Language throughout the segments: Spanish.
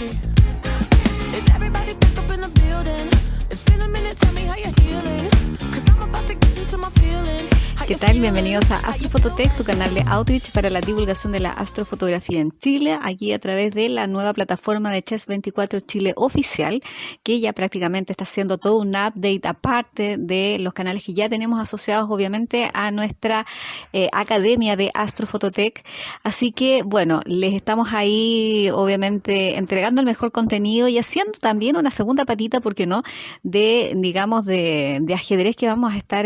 party. Is everybody back up in the building? It's been a minute, tell me how you're healing. 'Cause I'm about to get into my feelings. ¿Qué tal? Bienvenidos a Astrofototech, tu canal de Outreach para la divulgación de la astrofotografía en Chile, aquí a través de la nueva plataforma de Chess24 Chile Oficial, que ya prácticamente está haciendo todo un update aparte de los canales que ya tenemos asociados obviamente a nuestra academia de Astrofototech. Así que bueno, les estamos ahí obviamente entregando el mejor contenido y haciendo también una segunda patita, ¿por qué no?, de ajedrez, que vamos a estar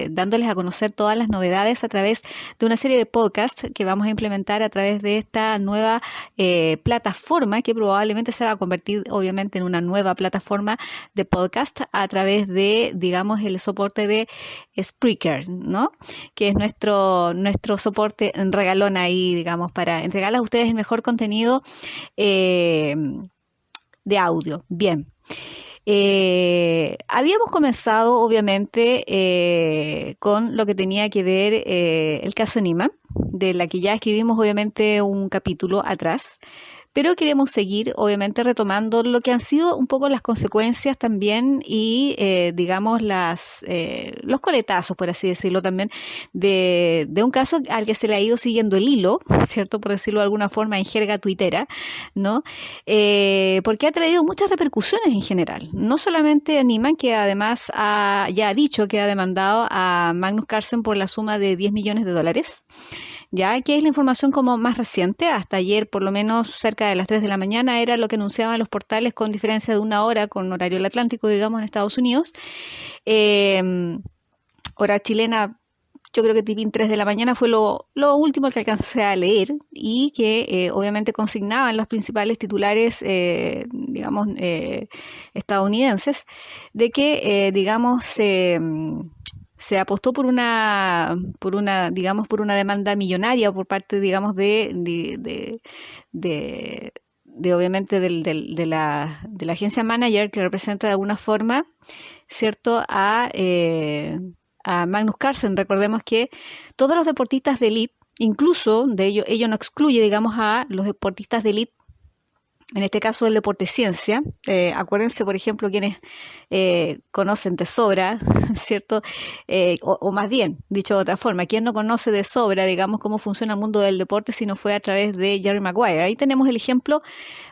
dándoles a conocer todas las novedades a través de una serie de podcasts que vamos a implementar a través de esta nueva plataforma, que probablemente se va a convertir obviamente en una nueva plataforma de podcast a través de, digamos, el soporte de Spreaker, ¿no?, que es nuestro soporte en regalón ahí, digamos, para entregarles a ustedes el mejor contenido de audio. Bien. Habíamos comenzado obviamente con lo que tenía que ver el caso Nima, de la que ya escribimos obviamente un capítulo atrás, pero queremos seguir obviamente retomando lo que han sido un poco las consecuencias también y digamos los coletazos, por así decirlo también, de un caso al que se le ha ido siguiendo el hilo, ¿cierto?, por decirlo de alguna forma en jerga tuitera, ¿no? Porque ha traído muchas repercusiones en general, no solamente a Niemann, que además ya ha dicho que ha demandado a Magnus Carlsen por la suma de $10 millones, ya que es la información como más reciente. Hasta ayer, por lo menos cerca de las 3 de la mañana, era lo que anunciaban los portales con diferencia de una hora con horario del Atlántico, digamos, en Estados Unidos. Hora chilena, yo creo que tipín 3 de la mañana fue lo último que alcancé a leer, y que obviamente consignaban los principales titulares, estadounidenses, de que, se apostó por una demanda millonaria por parte, digamos, de obviamente de la agencia manager, que representa de alguna forma, ¿cierto?, a Magnus Carlsen. Recordemos que todos los deportistas de élite, incluso de ello no excluye, digamos, a los deportistas de élite, en este caso el deporte ciencia. Acuérdense, por ejemplo, quienes conocen de sobra, ¿cierto? O más bien, dicho de otra forma, ¿quién no conoce de sobra, digamos, cómo funciona el mundo del deporte si no fue a través de Jerry Maguire? Ahí tenemos el ejemplo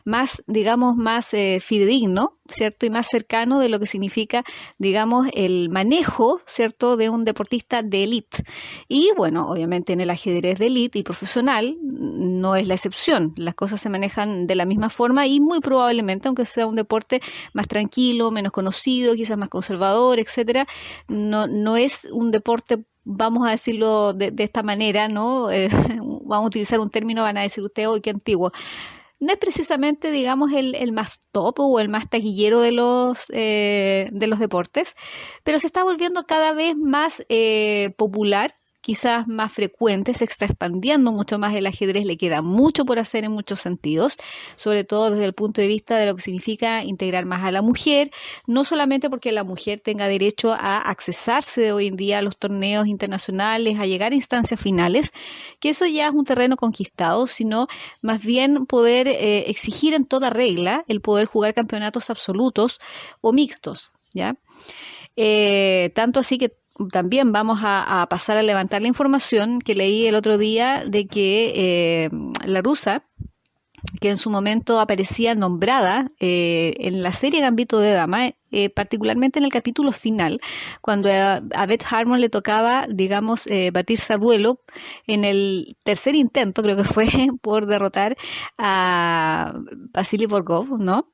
más, digamos, más fidedigno, ¿cierto?, y más cercano de lo que significa, digamos, el manejo, ¿cierto?, de un deportista de élite. Y bueno, obviamente en el ajedrez de élite y profesional no es la excepción. Las cosas se manejan de la misma forma y muy probablemente, aunque sea un deporte más tranquilo, menos conocido, quizás más conservador, etcétera, no es un deporte, vamos a decirlo de esta manera, ¿no? Vamos a utilizar un término, van a decir ustedes, hoy qué antiguo. No es precisamente, digamos, el más top o el más taquillero de los deportes, pero se está volviendo cada vez más popular, quizás más frecuente, se está expandiendo mucho más el ajedrez, le queda mucho por hacer en muchos sentidos, sobre todo desde el punto de vista de lo que significa integrar más a la mujer, no solamente porque la mujer tenga derecho a accesarse hoy en día a los torneos internacionales, a llegar a instancias finales, que eso ya es un terreno conquistado, sino más bien poder exigir en toda regla el poder jugar campeonatos absolutos o mixtos, ¿ya? Tanto así que también vamos a pasar a levantar la información que leí el otro día de que la rusa, que en su momento aparecía nombrada en la serie Gambito de Dama, particularmente en el capítulo final, cuando a Beth Harmon le tocaba, digamos, batirse a duelo en el tercer intento, creo que fue, por derrotar a Vasily Borgov, ¿no?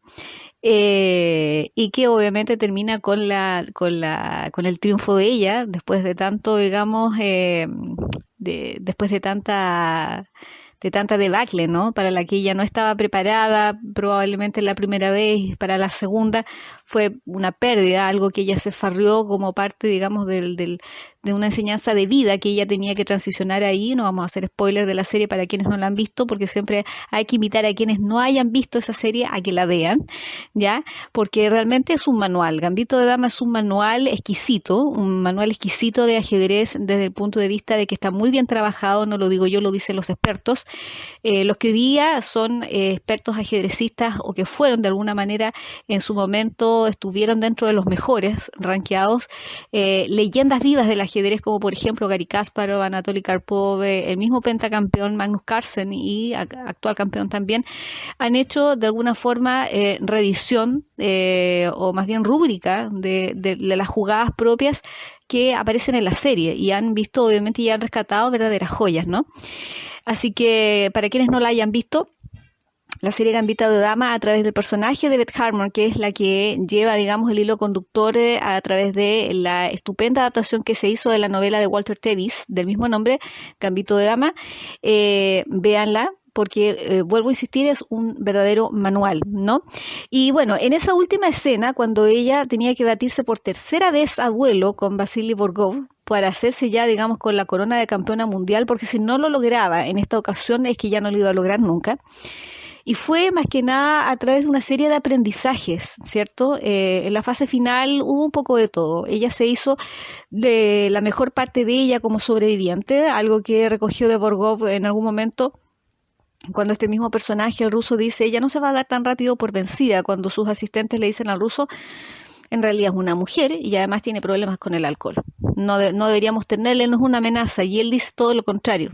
Y que obviamente termina con el triunfo de ella, después de tanto, digamos, después de tanta debacle, ¿no?, para la que ella no estaba preparada, probablemente la primera vez, para la segunda fue una pérdida, algo que ella se farrió como parte, digamos, de una enseñanza de vida que ella tenía que transicionar ahí. No vamos a hacer spoiler de la serie para quienes no la han visto, porque siempre hay que invitar a quienes no hayan visto esa serie a que la vean, ¿ya? Porque realmente es un manual. Gambito de Dama es un manual exquisito de ajedrez desde el punto de vista de que está muy bien trabajado, no lo digo yo, lo dicen los expertos. Los que hoy día son expertos ajedrecistas o que fueron de alguna manera en su momento, estuvieron dentro de los mejores rankeados, leyendas vivas del ajedrez como por ejemplo Garry Kasparov, Anatoly Karpov, el mismo pentacampeón Magnus Carlsen y actual campeón también, han hecho de alguna forma revisión o más bien rúbrica de las jugadas propias que aparecen en la serie y han visto obviamente y han rescatado verdaderas joyas, ¿no? Así que para quienes no la hayan visto, la serie Gambito de Dama a través del personaje de Beth Harmon, que es la que lleva, digamos, el hilo conductor a través de la estupenda adaptación que se hizo de la novela de Walter Tevis del mismo nombre, Gambito de Dama. Véanla, porque vuelvo a insistir, es un verdadero manual, ¿no? Y bueno, en esa última escena, cuando ella tenía que batirse por tercera vez a duelo con Vasily Borgov, para hacerse ya, digamos, con la corona de campeona mundial, porque si no lo lograba en esta ocasión es que ya no lo iba a lograr nunca. Y fue más que nada a través de una serie de aprendizajes, ¿cierto? En la fase final hubo un poco de todo. Ella se hizo de la mejor parte de ella como sobreviviente, algo que recogió de Borgov en algún momento, cuando este mismo personaje, el ruso, dice, ella no se va a dar tan rápido por vencida, cuando sus asistentes le dicen al ruso, en realidad es una mujer y además tiene problemas con el alcohol. No deberíamos tenerle, no es una amenaza, y él dice todo lo contrario.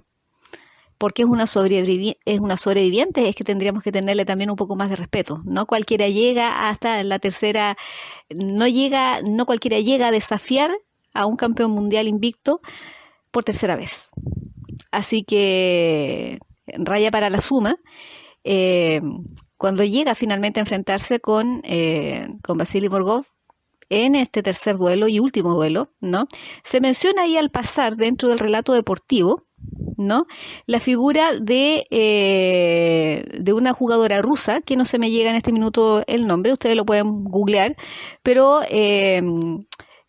Porque es una sobreviviente, es que tendríamos que tenerle también un poco más de respeto. No cualquiera llega hasta la tercera, no cualquiera llega a desafiar a un campeón mundial invicto por tercera vez. Así que raya para la suma. Cuando llega finalmente a enfrentarse con Vasily Borgov en este tercer duelo y último duelo, ¿no? Se menciona ahí al pasar dentro del relato deportivo, ¿no? La figura de una jugadora rusa, que no se me llega en este minuto el nombre, ustedes lo pueden googlear, pero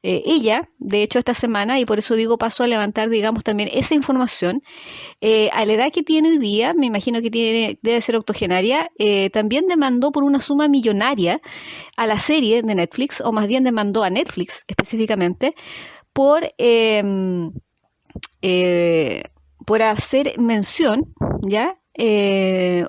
ella, de hecho, esta semana, y por eso digo, paso a levantar, digamos, también esa información, a la edad que tiene hoy día, me imagino que debe ser octogenaria, también demandó por una suma millonaria a la serie de Netflix, o más bien demandó a Netflix específicamente, por hacer mención, ¿ya?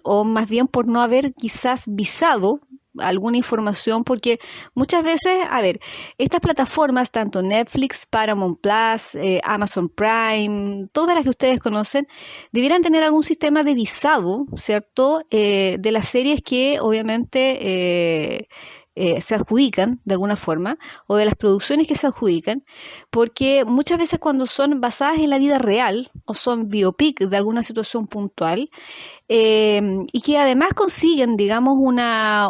O más bien por no haber quizás visado alguna información, porque muchas veces, a ver, estas plataformas, tanto Netflix, Paramount Plus, Amazon Prime, todas las que ustedes conocen, debieran tener algún sistema de visado, ¿cierto? De las series que obviamente se adjudican de alguna forma, o de las producciones que se adjudican, porque muchas veces cuando son basadas en la vida real o son biopic de alguna situación puntual, y que además consiguen, digamos, una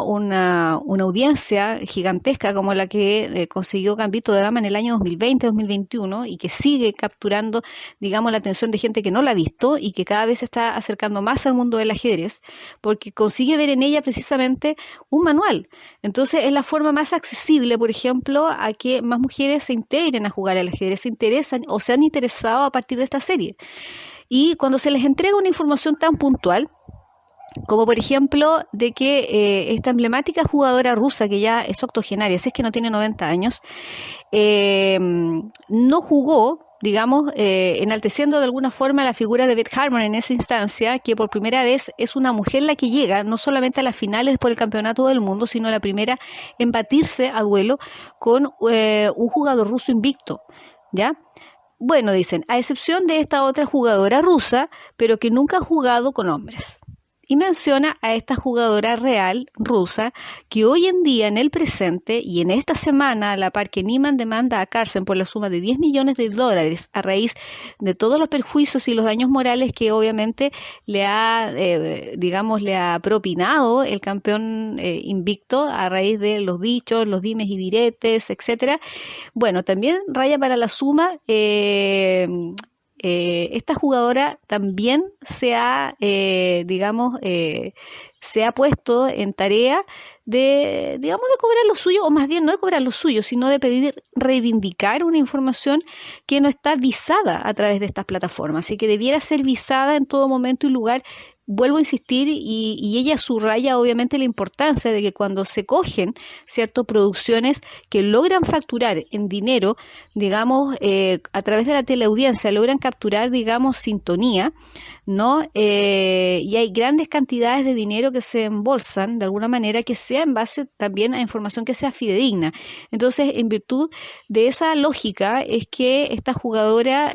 audiencia gigantesca como la que consiguió Gambito de Dama en el año 2020-2021 y que sigue capturando, digamos, la atención de gente que no la ha visto y que cada vez se está acercando más al mundo del ajedrez, porque consigue ver en ella precisamente un manual. Entonces es la forma más accesible, por ejemplo, a que más mujeres se integren a jugar al ajedrez, se interesan o se han interesado a partir de esta serie. Y cuando se les entrega una información tan puntual, como por ejemplo de que esta emblemática jugadora rusa, que ya es octogenaria, si es que no tiene 90 años, no jugó, digamos, enalteciendo de alguna forma la figura de Beth Harmon en esa instancia, que por primera vez es una mujer la que llega no solamente a las finales por el campeonato del mundo, sino la primera en batirse a duelo con un jugador ruso invicto, ¿ya? Bueno, dicen, a excepción de esta otra jugadora rusa, pero que nunca ha jugado con hombres. Y menciona a esta jugadora real rusa que hoy en día, en el presente y en esta semana, a la par que Niemann demanda a Carlsen por la suma de $10 millones a raíz de todos los perjuicios y los daños morales que obviamente le ha propinado el campeón invicto a raíz de los dichos, los dimes y diretes, etcétera. Bueno, también raya para la suma esta jugadora también se ha puesto en tarea de cobrar lo suyo, o más bien no de cobrar lo suyo, sino de pedir reivindicar una información que no está visada a través de estas plataformas, y que debiera ser visada en todo momento y lugar. Vuelvo a insistir, y ella subraya obviamente la importancia de que cuando se cogen ciertas producciones que logran facturar en dinero, a través de la teleaudiencia, logran capturar, sintonía, ¿no? Y hay grandes cantidades de dinero que se embolsan de alguna manera, que sea en base también a información que sea fidedigna. Entonces, en virtud de esa lógica, es que esta jugadora,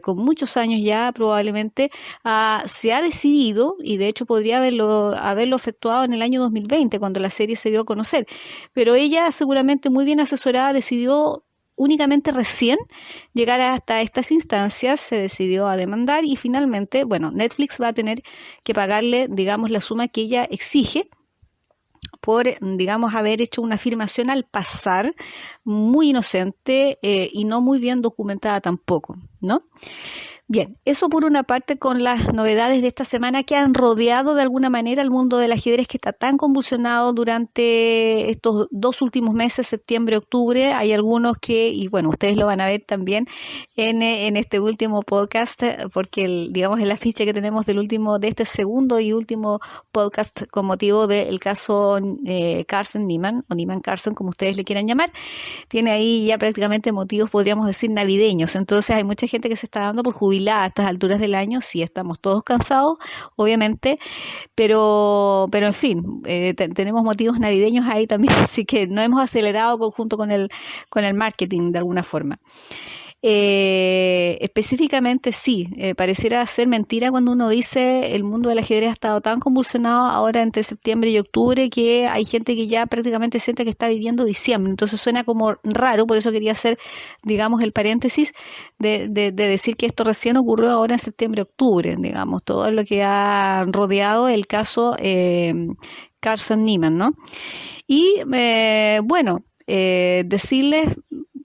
con muchos años ya probablemente, se ha decidido, y de hecho podría haberlo efectuado en el año 2020, cuando la serie se dio a conocer, pero ella, seguramente muy bien asesorada, decidió únicamente recién llegar hasta estas instancias, se decidió a demandar, y finalmente, Netflix va a tener que pagarle, la suma que ella exige por, haber hecho una afirmación al pasar muy inocente, y no muy bien documentada tampoco, ¿no? Bien, eso por una parte con las novedades de esta semana que han rodeado de alguna manera el mundo del ajedrez, que está tan convulsionado durante estos 2 últimos meses, septiembre, octubre. Hay algunos que, y ustedes lo van a ver también en este último podcast, porque es la ficha que tenemos de este segundo y último podcast con motivo del caso Carson-Niemann, o Niemann-Carson, como ustedes le quieran llamar. Tiene ahí ya prácticamente motivos, podríamos decir, navideños. Entonces hay mucha gente que se está dando por jubilada a estas alturas del año. Sí, estamos todos cansados, obviamente, pero en fin, tenemos motivos navideños ahí también, así que no hemos acelerado junto con el marketing de alguna forma. Específicamente sí, pareciera ser mentira cuando uno dice el mundo del ajedrez ha estado tan convulsionado ahora entre septiembre y octubre, que hay gente que ya prácticamente siente que está viviendo diciembre. Entonces suena como raro, por eso quería hacer, el paréntesis de decir que esto recién ocurrió ahora en septiembre-octubre, todo lo que ha rodeado el caso Carson-Niemann, ¿no? Y decirles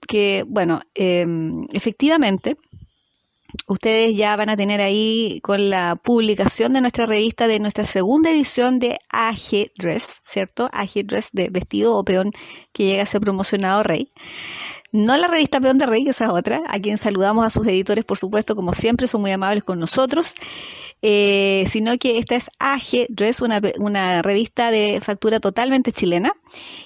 que, efectivamente, ustedes ya van a tener ahí con la publicación de nuestra revista, de nuestra segunda edición de AG Dress, ¿cierto? AG Dress, de vestido o peón que llega a ser promocionado rey. No la revista Peón de Rey, que esa es otra, a quien saludamos, a sus editores, por supuesto, como siempre, son muy amables con nosotros. Sino que esta es AG Dress, una revista de factura totalmente chilena,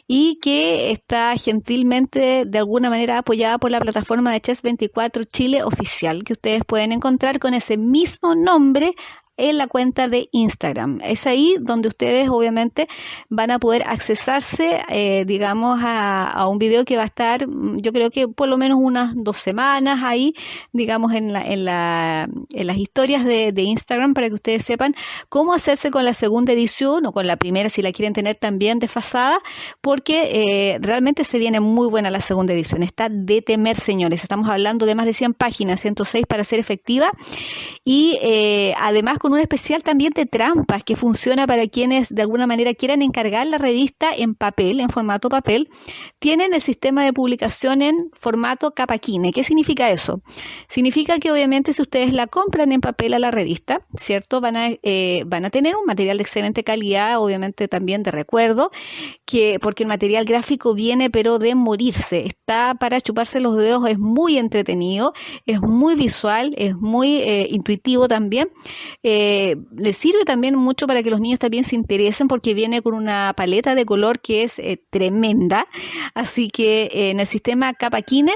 y que está gentilmente, de alguna manera, apoyada por la plataforma de Chess24 Chile Oficial, que ustedes pueden encontrar con ese mismo nombre en la cuenta de Instagram. Es ahí donde ustedes obviamente van a poder accesarse, a un video que va a estar, yo creo que por lo menos unas 2 semanas ahí, en las historias de Instagram, para que ustedes sepan cómo hacerse con la segunda edición, o con la primera si la quieren tener también desfasada, porque realmente se viene muy buena la segunda edición. Está de temer, señores. Estamos hablando de más de 100 páginas, 106 para ser efectiva, y además con un especial también de trampas que funciona para quienes de alguna manera quieran encargar la revista en papel, en formato papel. Tienen el sistema de publicación en formato Capakine. ¿Qué significa eso? Significa que obviamente si ustedes la compran en papel a la revista, ¿cierto? Van a tener un material de excelente calidad, obviamente también de recuerdo, porque el material gráfico viene pero de morirse. Está para chuparse los dedos, es muy entretenido, es muy visual, es muy intuitivo también. Le sirve también mucho para que los niños también se interesen, porque viene con una paleta de color que es tremenda. Así que en el sistema Capakine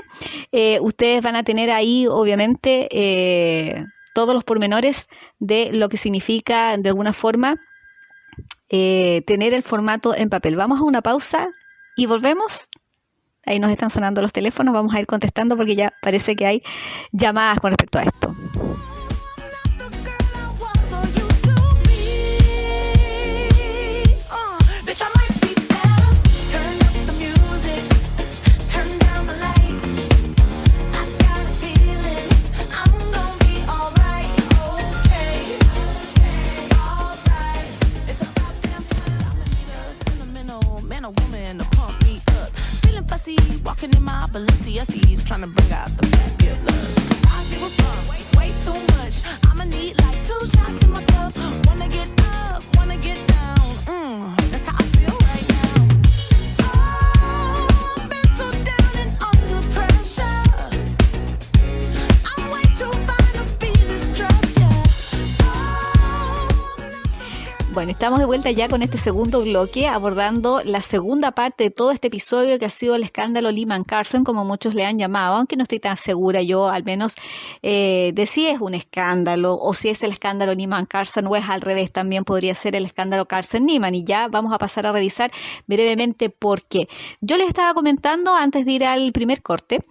ustedes van a tener ahí obviamente todos los pormenores de lo que significa de alguna forma tener el formato en papel. Vamos a una pausa y volvemos. Ahí nos están sonando los teléfonos, vamos a ir contestando porque ya parece que hay llamadas con respecto a esto. Walking in my Balenciennes, trying to bring out the fabulous. I give a fuck. Bueno, estamos de vuelta ya con este segundo bloque, abordando la segunda parte de todo este episodio que ha sido el escándalo Lehman Carson, como muchos le han llamado, aunque no estoy tan segura yo, al menos, de si es un escándalo o si es el escándalo Lehman Carson o es al revés, también podría ser el escándalo Carson-Neiman. Y ya vamos a pasar a revisar brevemente por qué. Yo les estaba comentando antes de ir al primer corte,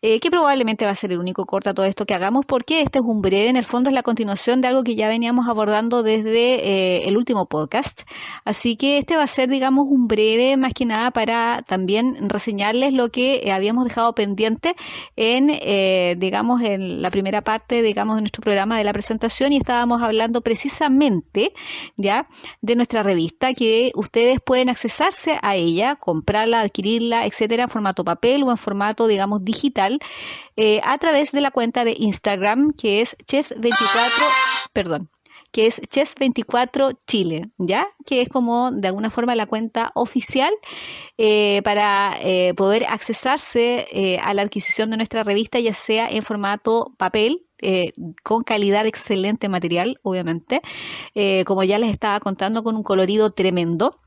que probablemente va a ser el único corte a todo esto que hagamos, porque este es un breve, en el fondo es la continuación de algo que ya veníamos abordando desde el último podcast, así que este va a ser, digamos, un breve, más que nada para también reseñarles lo que habíamos dejado pendiente en, digamos, en la primera parte, digamos, de nuestro programa de la presentación, y estábamos hablando precisamente, ya, de nuestra revista, que ustedes pueden accesarse a ella, comprarla, adquirirla, etcétera, en formato papel o en formato, digamos, digital, a través de la cuenta de Instagram, que es Chess24 Chile, ¿ya? Que es como de alguna forma la cuenta oficial para poder accesarse a la adquisición de nuestra revista, ya sea en formato papel, con calidad excelente material, obviamente, como ya les estaba contando, con un colorido tremendo.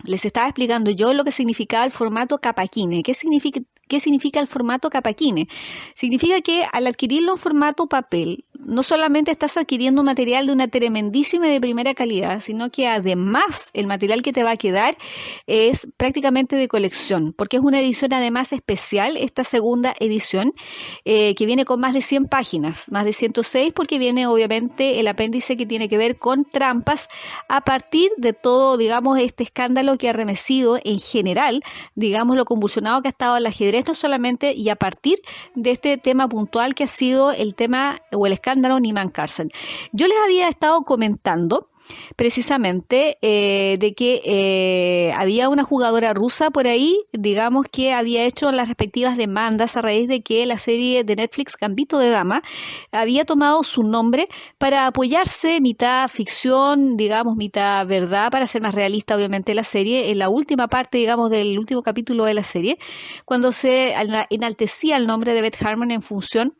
Les estaba explicando yo lo que significaba el formato Capakine. ¿Qué significa el formato Capakine? Significa que al adquirirlo en formato papel, no solamente estás adquiriendo material de una tremendísima y de primera calidad, sino que además el material que te va a quedar es prácticamente de colección, porque es una edición además especial, esta segunda edición, que viene con más de 100 páginas, más de 106, porque viene obviamente el apéndice que tiene que ver con trampas a partir de todo, digamos, este escándalo que ha remecido en general, digamos, lo convulsionado que ha estado el ajedrez, no solamente, y a partir de este tema puntual que ha sido el tema o el escándalo Neiman Carson. Yo les había estado comentando precisamente de que había una jugadora rusa por ahí, digamos, que había hecho las respectivas demandas a raíz de que la serie de Netflix Gambito de Dama había tomado su nombre para apoyarse, mitad ficción, digamos, mitad verdad, para ser más realista obviamente la serie, en la última parte, digamos, del último capítulo de la serie, cuando se enaltecía el nombre de Beth Harmon en función,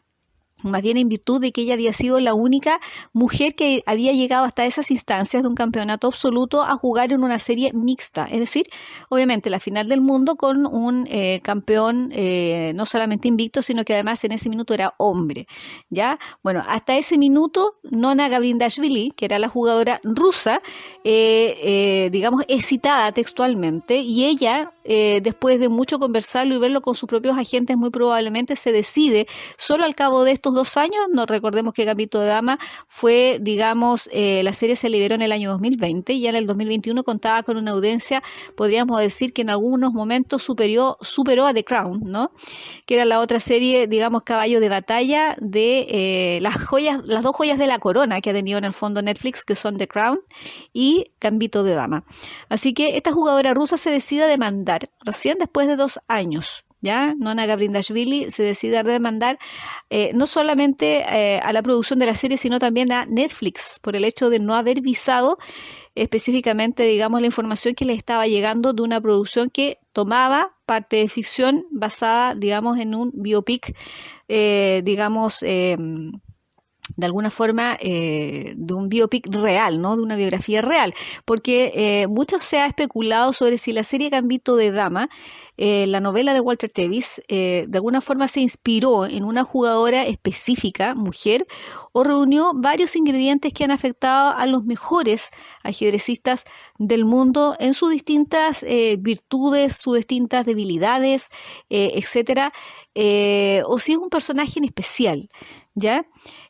más bien en virtud de que ella había sido la única mujer que había llegado hasta esas instancias de un campeonato absoluto a jugar en una serie mixta, es decir, obviamente la final del mundo con un campeón no solamente invicto, sino que además en ese minuto era hombre, ¿ya? Bueno, hasta ese minuto Nona Gavrindashvili, que era la jugadora rusa, digamos, es citada textualmente, y ella, después de mucho conversarlo y verlo con sus propios agentes, muy probablemente se decide, solo al cabo de estos 2 años, no recordemos que Gambito de Dama fue, digamos, la serie se liberó en el año 2020 y ya en el 2021 contaba con una audiencia, podríamos decir que en algunos momentos superó a The Crown, ¿no? Que era la otra serie, digamos, caballo de batalla de las dos joyas de la corona que ha tenido en el fondo Netflix, que son The Crown y Gambito de Dama. Así que esta jugadora rusa se decide a demandar recién después de 2 años. ¿Ya? Nona Gavrindashvili se decide a demandar no solamente a la producción de la serie, sino también a Netflix por el hecho de no haber visado específicamente, digamos, la información que le estaba llegando de una producción que tomaba parte de ficción basada, digamos, en un biopic, digamos, de alguna forma de un biopic real, ¿no? De una biografía real, porque mucho se ha especulado sobre si la serie Gambito de Dama, la novela de Walter Tevis, de alguna forma se inspiró en una jugadora específica, mujer, o reunió varios ingredientes que han afectado a los mejores ajedrecistas del mundo en sus distintas virtudes, sus distintas debilidades, etcétera, o si es un personaje en especial, ¿ya?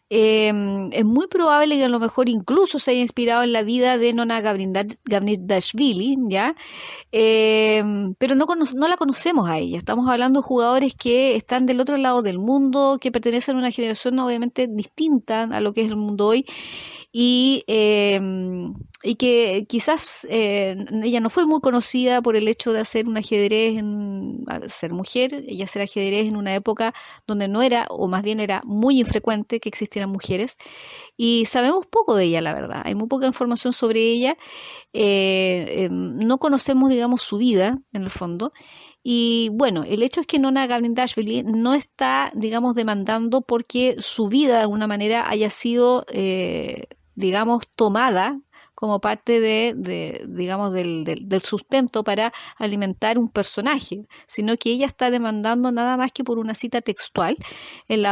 Es muy probable que a lo mejor incluso se haya inspirado en la vida de Nona Gavrindashvili, ¿ya? Pero no la conocemos a ella. Estamos hablando de jugadores que están del otro lado del mundo, que pertenecen a una generación obviamente distinta a lo que es el mundo hoy, y que quizás ella no fue muy conocida por el hecho de hacer un ajedrez, ser mujer, ella hacer ajedrez en una época donde no era, o más bien era muy infrecuente que existieran mujeres, y sabemos poco de ella, la verdad, hay muy poca información sobre ella, no conocemos, digamos, su vida en el fondo. Y bueno, el hecho es que Nona Gavrindashvili no está, digamos, demandando porque su vida de alguna manera haya sido, digamos, tomada como parte digamos, del sustento para alimentar un personaje, sino que ella está demandando nada más que por una cita textual en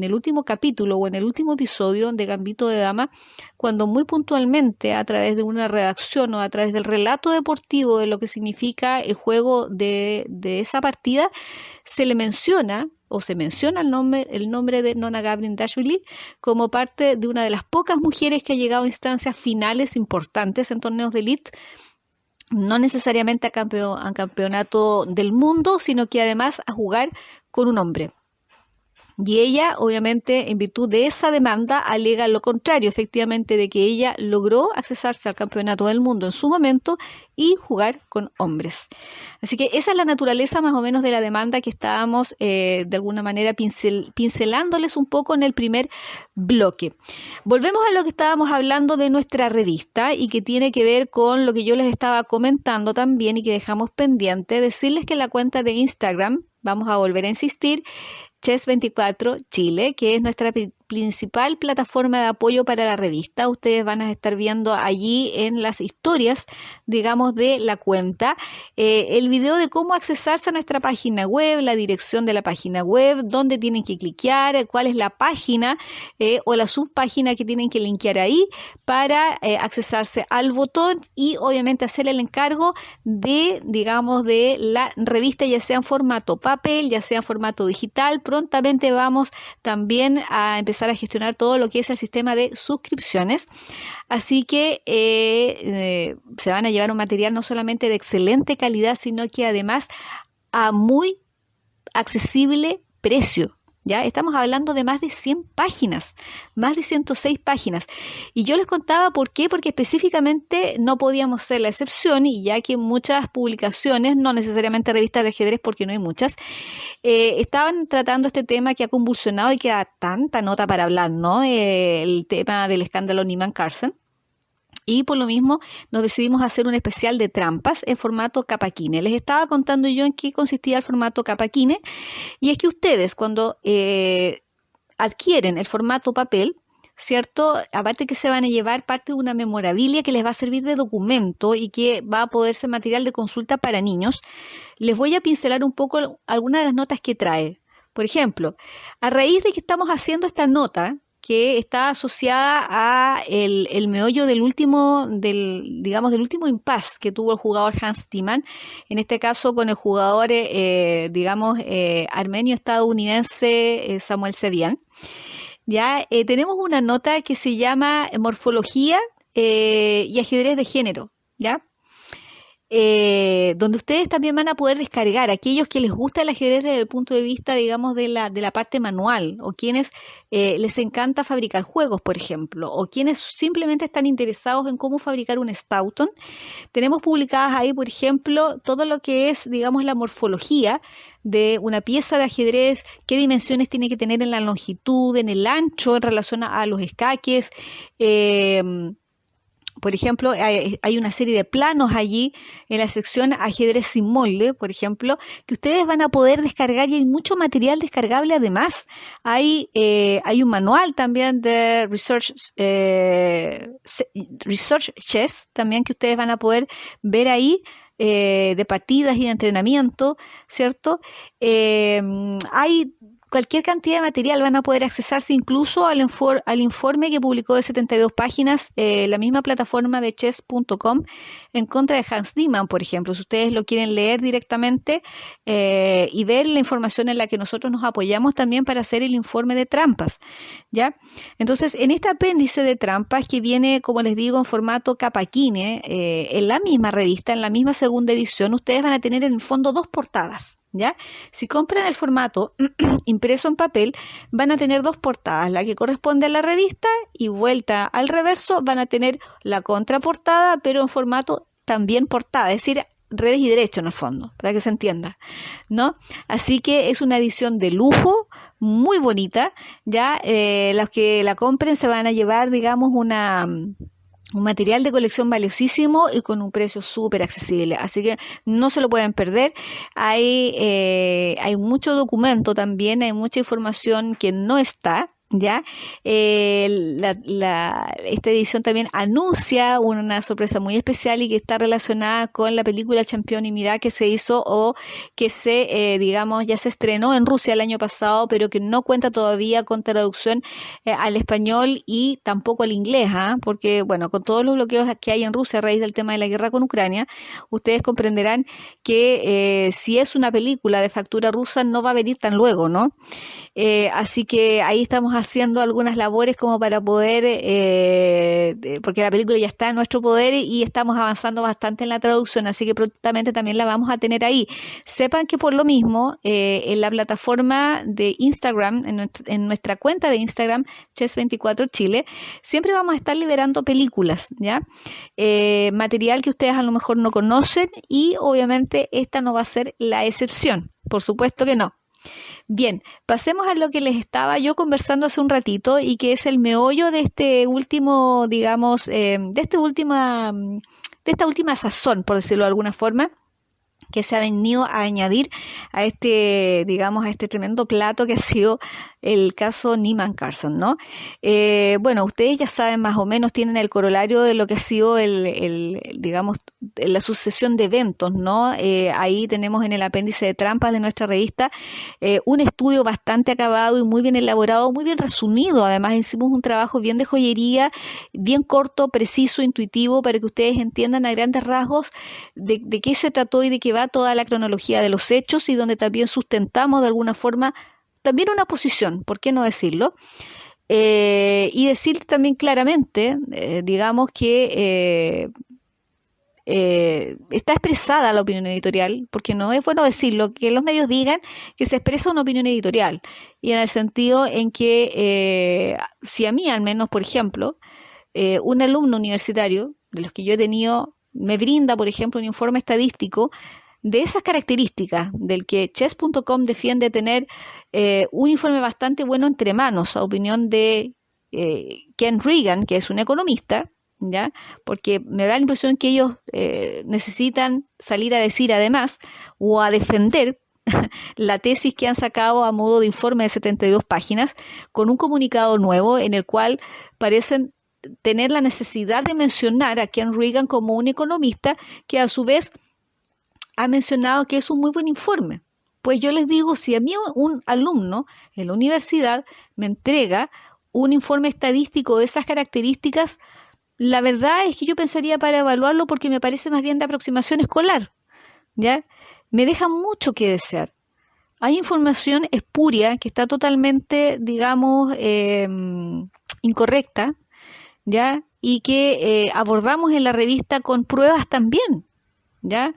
el último capítulo o en el último episodio de Gambito de Dama, cuando muy puntualmente, a través de una redacción o a través del relato deportivo de lo que significa el juego de esa partida, se menciona el nombre de Nona Gabrin-Dashvili como parte de una de las pocas mujeres que ha llegado a instancias finales importantes en torneos de elite, no necesariamente a campeonato del mundo, sino que además a jugar con un hombre. Y ella, obviamente, en virtud de esa demanda, alega lo contrario, efectivamente, de que ella logró accesarse al campeonato del mundo en su momento y jugar con hombres. Así que esa es la naturaleza más o menos de la demanda que estábamos de alguna manera pincelándoles un poco en el primer bloque. Volvemos a lo que estábamos hablando de nuestra revista y que tiene que ver con lo que yo les estaba comentando también y que dejamos pendiente, decirles que la cuenta de Instagram, vamos a volver a insistir, Chess24 Chile, que es nuestra principal plataforma de apoyo para la revista. Ustedes van a estar viendo allí en las historias, digamos, de la cuenta, el video de cómo accesarse a nuestra página web, la dirección de la página web, dónde tienen que cliquear, cuál es la página o la subpágina que tienen que linkear ahí para accesarse al botón y obviamente hacer el encargo de, digamos, de la revista, ya sea en formato papel, ya sea en formato digital. Prontamente vamos también a empezar a gestionar todo lo que es el sistema de suscripciones, así que se van a llevar un material no solamente de excelente calidad, sino que además a muy accesible precio. ¿Ya? Estamos hablando de más de 100 páginas, más de 106 páginas. Y yo les contaba por qué, porque específicamente no podíamos ser la excepción, y ya que muchas publicaciones, no necesariamente revistas de ajedrez porque no hay muchas, estaban tratando este tema que ha convulsionado y que da tanta nota para hablar, ¿no? El tema del escándalo Neiman Carlsen. Y por lo mismo nos decidimos hacer un especial de trampas en formato Kappa-Kine. Les estaba contando yo en qué consistía el formato Kappa-Kine, y es que ustedes cuando adquieren el formato papel, ¿cierto? Aparte que se van a llevar parte de una memorabilia que les va a servir de documento y que va a poder ser material de consulta para niños, les voy a pincelar un poco algunas de las notas que trae. Por ejemplo, a raíz de que estamos haciendo esta nota, que está asociada a el meollo del último impasse que tuvo el jugador Hans Niemann, en este caso con el jugador, armenio-estadounidense Samuel Sedian. Ya tenemos una nota que se llama Morfología y ajedrez de género, ¿ya? Donde ustedes también van a poder descargar, aquellos que les gusta el ajedrez desde el punto de vista, digamos, de la parte manual, o quienes les encanta fabricar juegos, por ejemplo, o quienes simplemente están interesados en cómo fabricar un Stauton. Tenemos publicadas ahí, por ejemplo, todo lo que es, digamos, la morfología de una pieza de ajedrez, qué dimensiones tiene que tener en la longitud, en el ancho, en relación a los escaques. Por ejemplo, hay una serie de planos allí en la sección ajedrez sin molde, por ejemplo, que ustedes van a poder descargar, y hay mucho material descargable además. Hay un manual también de Research Chess también que ustedes van a poder ver ahí, de partidas y de entrenamiento, ¿cierto? Hay cualquier cantidad de material, van a poder accesarse incluso al informe que publicó de 72 páginas la misma plataforma de chess.com en contra de Hans Niemann, por ejemplo. Si ustedes lo quieren leer directamente y ver la información en la que nosotros nos apoyamos también para hacer el informe de trampas, ¿ya? Entonces, en este apéndice de trampas que viene, como les digo, en formato Kappa-Kine, en la misma revista, en la misma segunda edición, ustedes van a tener en el fondo dos portadas, ¿ya? Si compran el formato impreso en papel, van a tener dos portadas, la que corresponde a la revista, y vuelta al reverso van a tener la contraportada, pero en formato también portada, es decir, revés y derecho en el fondo, para que se entienda, ¿no? Así que es una edición de lujo, muy bonita, ya los que la compren se van a llevar, digamos, un material de colección valiosísimo y con un precio súper accesible, así que no se lo pueden perder. Hay mucho documento también, hay mucha información que no está, ¿Ya? Esta edición también anuncia una sorpresa muy especial y que está relacionada con la película Champion y Mira que se hizo o que digamos, ya se estrenó en Rusia el año pasado, pero que no cuenta todavía con traducción al español y tampoco al inglés, ¿ah? Porque, bueno, con todos los bloqueos que hay en Rusia a raíz del tema de la guerra con Ucrania, ustedes comprenderán que si es una película de factura rusa no va a venir tan luego, ¿no? Así que ahí estamos haciendo algunas labores como para poder, porque la película ya está en nuestro poder y estamos avanzando bastante en la traducción, así que prontamente también la vamos a tener ahí. Sepan que por lo mismo, en la plataforma de Instagram, en nuestra cuenta de Instagram, Chess24Chile, siempre vamos a estar liberando películas, ¿ya? Material que ustedes a lo mejor no conocen y obviamente esta no va a ser la excepción, por supuesto que no. Bien, pasemos a lo que les estaba yo conversando hace un ratito y que es el meollo de este último, digamos, de esta última sazón, por decirlo de alguna forma, que se ha venido a añadir a digamos, a este tremendo plato que ha sido el caso Neiman Carson, ¿no? Bueno, ustedes ya saben más o menos, tienen el corolario de lo que ha sido digamos, la sucesión de eventos, ¿no? Ahí tenemos en el apéndice de trampas de nuestra revista un estudio bastante acabado y muy bien elaborado, muy bien resumido. Además, hicimos un trabajo bien de joyería, bien corto, preciso, intuitivo, para que ustedes entiendan a grandes rasgos de qué se trató y de qué va toda la cronología de los hechos y donde también sustentamos de alguna forma también una posición, ¿por qué no decirlo? Y decir también claramente, digamos que está expresada la opinión editorial, porque no es bueno decirlo, que los medios digan que se expresa una opinión editorial, y en el sentido en que si a mí al menos, por ejemplo, un alumno universitario, de los que yo he tenido, me brinda, por ejemplo, un informe estadístico de esas características, del que chess.com defiende tener un informe bastante bueno entre manos, a opinión de Ken Regan, que es un economista, ¿ya? Porque me da la impresión que ellos necesitan salir a decir además o a defender la tesis que han sacado a modo de informe de 72 páginas con un comunicado nuevo en el cual parecen tener la necesidad de mencionar a Ken Regan como un economista que a su vez ha mencionado que es un muy buen informe. Pues yo les digo, si a mí un alumno en la universidad me entrega un informe estadístico de esas características, la verdad es que yo pensaría para evaluarlo porque me parece más bien de aproximación escolar, ¿ya? Me deja mucho que desear. Hay información espuria que está totalmente, digamos, incorrecta, ¿ya? Y que abordamos en la revista con pruebas también, ¿ya?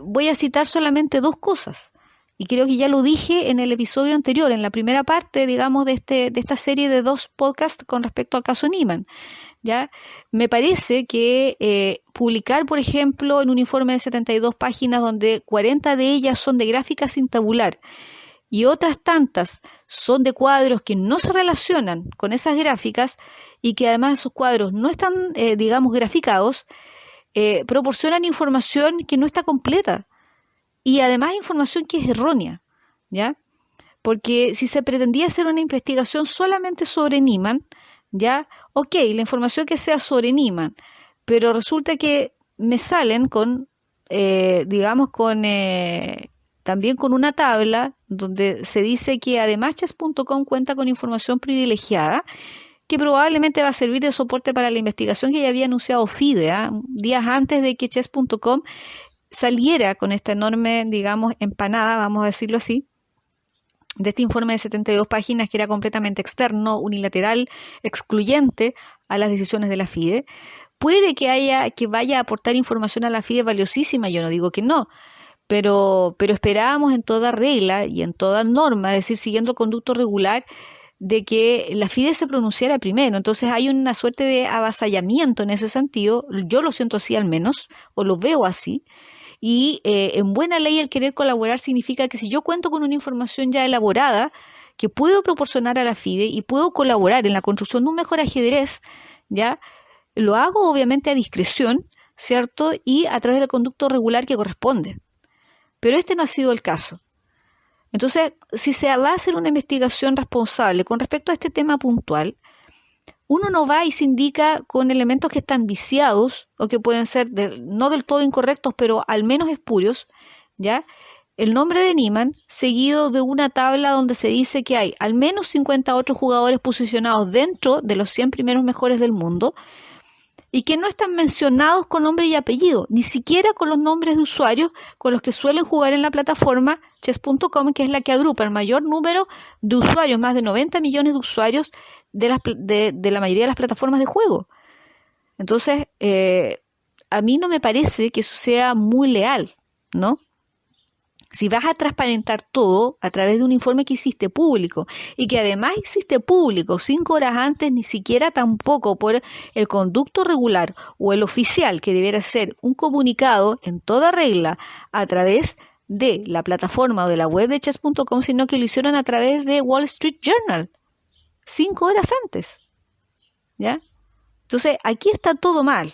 Voy a citar solamente dos cosas y creo que ya lo dije en el episodio anterior, en la primera parte, digamos, de esta serie de 2 podcasts con respecto al caso Neiman, ¿ya? Me parece que publicar, por ejemplo, en un informe de 72 páginas donde 40 de ellas son de gráficas sin tabular y otras tantas son de cuadros que no se relacionan con esas gráficas y que además esos cuadros no están, digamos, graficados, proporcionan información que no está completa y además información que es errónea, ¿ya? Porque si se pretendía hacer una investigación solamente sobre Neiman, ¿ya? Ok, la información que sea sobre Neiman, pero resulta que me salen con, digamos, también con una tabla donde se dice que además chess.com cuenta con información privilegiada que probablemente va a servir de soporte para la investigación que ya había anunciado FIDE, días antes de que chess.com saliera con esta enorme, digamos, empanada, vamos a decirlo así, de este informe de 72 páginas que era completamente externo, unilateral, excluyente a las decisiones de la FIDE. Puede que vaya a aportar información a la FIDE valiosísima, yo no digo que no, pero esperábamos en toda regla y en toda norma, es decir, siguiendo el conducto regular, de que la FIDE se pronunciara primero. Entonces hay una suerte de avasallamiento en ese sentido, yo lo siento así al menos, o lo veo así, y en buena ley el querer colaborar significa que si yo cuento con una información ya elaborada, que puedo proporcionar a la FIDE y puedo colaborar en la construcción de un mejor ajedrez, ya lo hago obviamente a discreción, ¿cierto? Y a través del conducto regular que corresponde. Pero este no ha sido el caso. Entonces, si se va a hacer una investigación responsable con respecto a este tema puntual, uno no va y se indica con elementos que están viciados o que pueden ser no del todo incorrectos, pero al menos espurios, ¿ya? El nombre de Niemann, seguido de una tabla donde se dice que hay al menos 58 jugadores posicionados dentro de los 100 primeros mejores del mundo y que no están mencionados con nombre y apellido, ni siquiera con los nombres de usuarios con los que suelen jugar en la plataforma chess.com, que es la que agrupa el mayor número de usuarios, más de 90 millones de usuarios de la mayoría de las plataformas de juego. Entonces, a mí no me parece que eso sea muy leal, ¿no? Si vas a transparentar todo a través de un informe que hiciste público y que además hiciste público 5 horas antes, ni siquiera tampoco por el conducto regular o el oficial, que debiera ser un comunicado en toda regla a través de la plataforma o de la web de chess.com, sino que lo hicieron a través de Wall Street Journal 5 horas antes, ¿ya? Entonces, aquí está todo mal.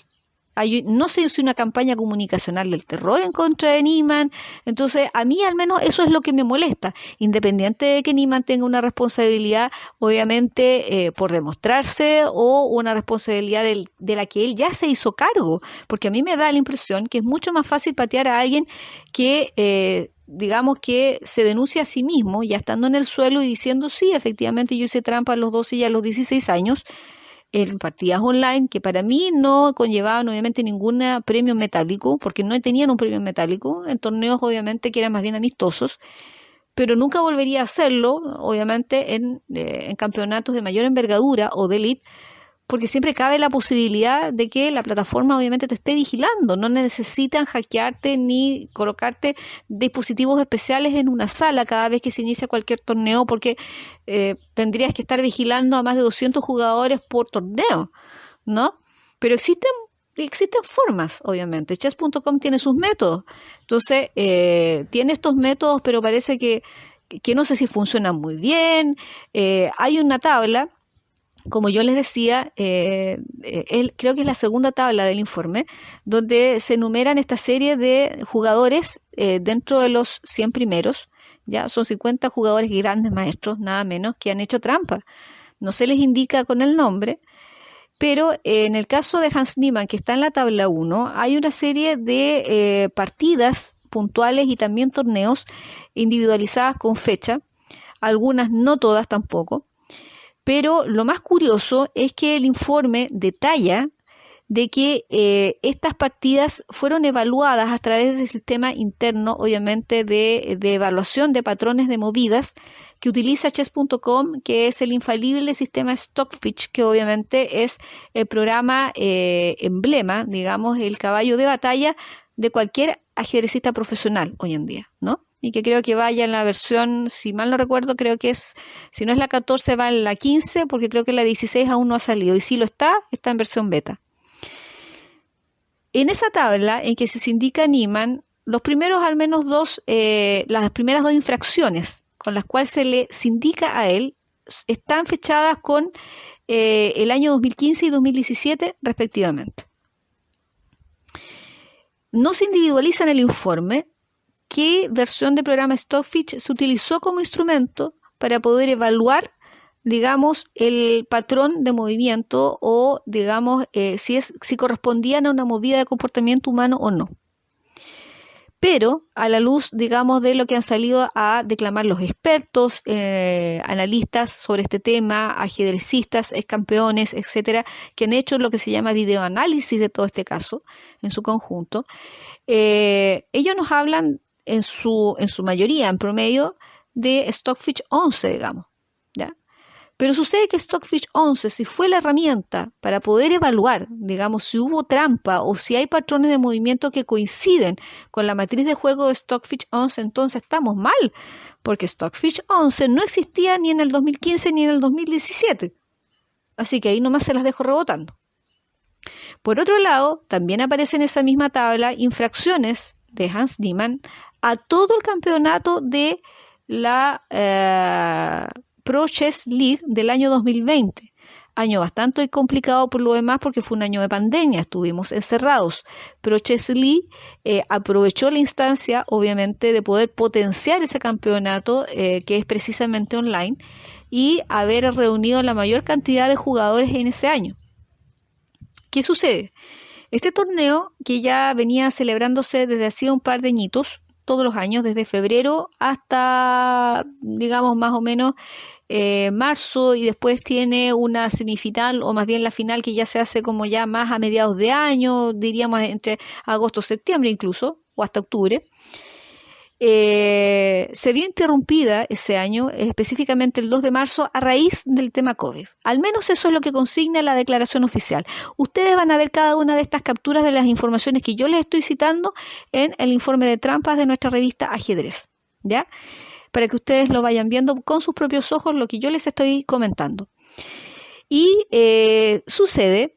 No se hizo una campaña comunicacional del terror en contra de Niemann. Entonces, a mí al menos eso es lo que me molesta, independiente de que Niemann tenga una responsabilidad, obviamente, por demostrarse, o una responsabilidad de la que él ya se hizo cargo, porque a mí me da la impresión que es mucho más fácil patear a alguien que digamos que se denuncia a sí mismo, ya estando en el suelo y diciendo, sí, efectivamente yo hice trampa a los 12 y a los 16 años, en partidas online, que para mí no conllevaban obviamente ningún premio metálico, porque no tenían un premio metálico, en torneos obviamente que eran más bien amistosos, pero nunca volvería a hacerlo, obviamente, en campeonatos de mayor envergadura o de elite, porque siempre cabe la posibilidad de que la plataforma obviamente te esté vigilando. No necesitan hackearte ni colocarte dispositivos especiales en una sala cada vez que se inicia cualquier torneo, porque tendrías que estar vigilando a más de 200 jugadores por torneo, ¿no? Pero existen formas, obviamente. Chess.com tiene sus métodos. Entonces, tiene estos métodos, pero parece que no sé si funcionan muy bien. Hay una tabla, como yo les decía, creo que es la segunda tabla del informe, donde se enumeran esta serie de jugadores dentro de los 100 primeros. Ya son 50 jugadores grandes maestros, nada menos, que han hecho trampa. No se les indica con el nombre, pero en el caso de Hans Niemann, que está en la tabla 1, hay una serie de partidas puntuales y también torneos individualizadas con fecha, algunas no todas tampoco. Pero lo más curioso es que el informe detalla de que estas partidas fueron evaluadas a través del sistema interno, obviamente, de evaluación de patrones de movidas que utiliza chess.com, que es el infalible sistema Stockfish, que obviamente es el programa emblema, digamos, el caballo de batalla de cualquier ajedrecista profesional hoy en día, ¿no? Y que creo que vaya en la versión, si mal no recuerdo, creo que es, si no es la 14, va en la 15, porque creo que la 16 aún no ha salido, y si lo está en versión beta. En esa tabla en que se indica Niemann, los primeros al menos las primeras 2 infracciones con las cuales se le indica a él, están fechadas con el año 2015 y 2017 respectivamente. No se individualiza en el informe qué versión de programa Stockfish se utilizó como instrumento para poder evaluar, digamos, el patrón de movimiento o, digamos, si correspondían a una movida de comportamiento humano o no. Pero a la luz, digamos, de lo que han salido a declamar los expertos, analistas sobre este tema, ajedrecistas, excampeones, etcétera, que han hecho lo que se llama videoanálisis de todo este caso en su conjunto, ellos nos hablan en su mayoría, en promedio, de Stockfish 11, digamos, ¿ya? Pero sucede que Stockfish 11, si fue la herramienta para poder evaluar, digamos, si hubo trampa o si hay patrones de movimiento que coinciden con la matriz de juego de Stockfish 11, entonces estamos mal, porque Stockfish 11 no existía ni en el 2015 ni en el 2017. Así que ahí nomás se las dejo rebotando. Por otro lado, también aparece en esa misma tabla infracciones de Hans Niemann a todo el campeonato de la Pro Chess League del año 2020. año bastante complicado por lo demás porque fue un año de pandemia, estuvimos encerrados, pero Chesley aprovechó la instancia, obviamente, de poder potenciar ese campeonato que es precisamente online y haber reunido la mayor cantidad de jugadores en ese año. ¿Qué sucede? Este torneo, que ya venía celebrándose desde hacía un par de añitos, todos los años, desde febrero hasta, digamos, más o menos marzo, y después tiene una semifinal, o más bien la final, que ya se hace como ya más a mediados de año, diríamos entre agosto, septiembre incluso, o hasta octubre. Se vio interrumpida ese año, específicamente el 2 de marzo, a raíz del tema COVID. Al menos eso es lo que consigna la declaración oficial. Ustedes van a ver cada una de estas capturas de las informaciones que yo les estoy citando en el informe de trampas de nuestra revista Ajedrez, ¿ya? Para que ustedes lo vayan viendo con sus propios ojos lo que yo les estoy comentando. Y sucede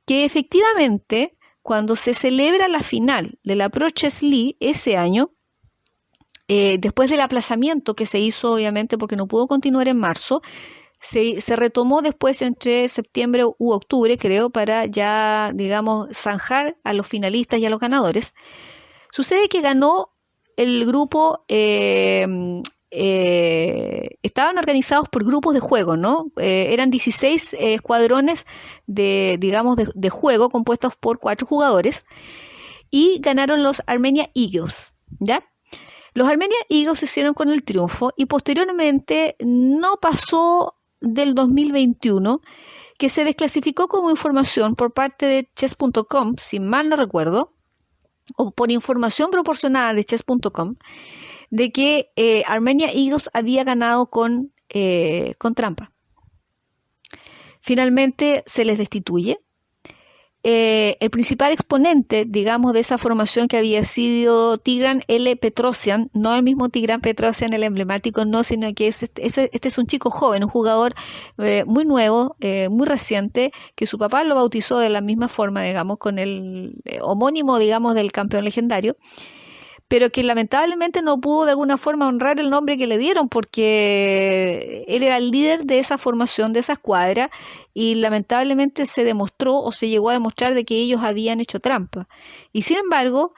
que efectivamente, cuando se celebra la final de la Pro Chess League ese año, después del aplazamiento que se hizo, obviamente, porque no pudo continuar en marzo, se retomó después entre septiembre u octubre, creo, para ya, digamos, zanjar a los finalistas y a los ganadores. Sucede que ganó el grupo, estaban organizados por grupos de juego, ¿no? Eran 16 escuadrones de juego compuestos por 4 jugadores, y ganaron los Armenia Eagles, ¿ya? Los Armenia Eagles se hicieron con el triunfo y posteriormente no pasó del 2021, que se desclasificó como información por parte de chess.com, si mal no recuerdo, o por información proporcionada de chess.com, de que Armenia Eagles había ganado con trampa. Finalmente se les destituye. El principal exponente, digamos, de esa formación, que había sido Tigran L. Petrosian, no el mismo Tigran Petrosian, el emblemático, no, sino que este es un chico joven, un jugador muy nuevo, muy reciente, que su papá lo bautizó de la misma forma, digamos, con el homónimo, digamos, del campeón legendario, pero que lamentablemente no pudo de alguna forma honrar el nombre que le dieron, porque él era el líder de esa formación, de esa escuadra, y lamentablemente se demostró, o se llegó a demostrar, de que ellos habían hecho trampa. Y sin embargo,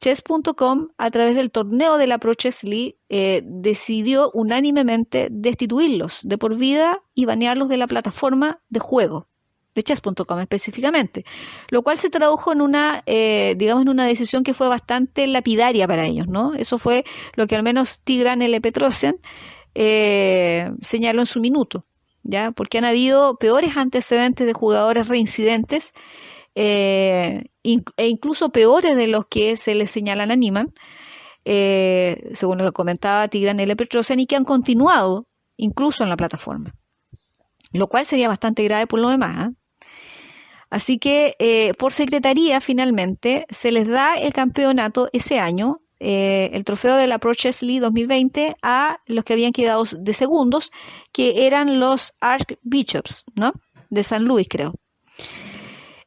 chess.com, a través del torneo de la Pro Chess League, decidió unánimemente destituirlos de por vida y banearlos de la plataforma de juego, de chess.com específicamente, lo cual se tradujo en una, digamos, en una decisión que fue bastante lapidaria para ellos, ¿no? Eso fue lo que al menos Tigran L. Petrosian señaló en su minuto, ¿ya? Porque han habido peores antecedentes de jugadores reincidentes, e incluso peores de los que se les señalan a Niemann, según lo que comentaba Tigran L. Petrosian, y que han continuado incluso en la plataforma, lo cual sería bastante grave por lo demás, ¿eh? Así que por secretaría finalmente se les da el campeonato ese año, el trofeo de la Pro Chess League 2020, a los que habían quedado de segundos, que eran los Archbishops, ¿no? De San Luis, creo.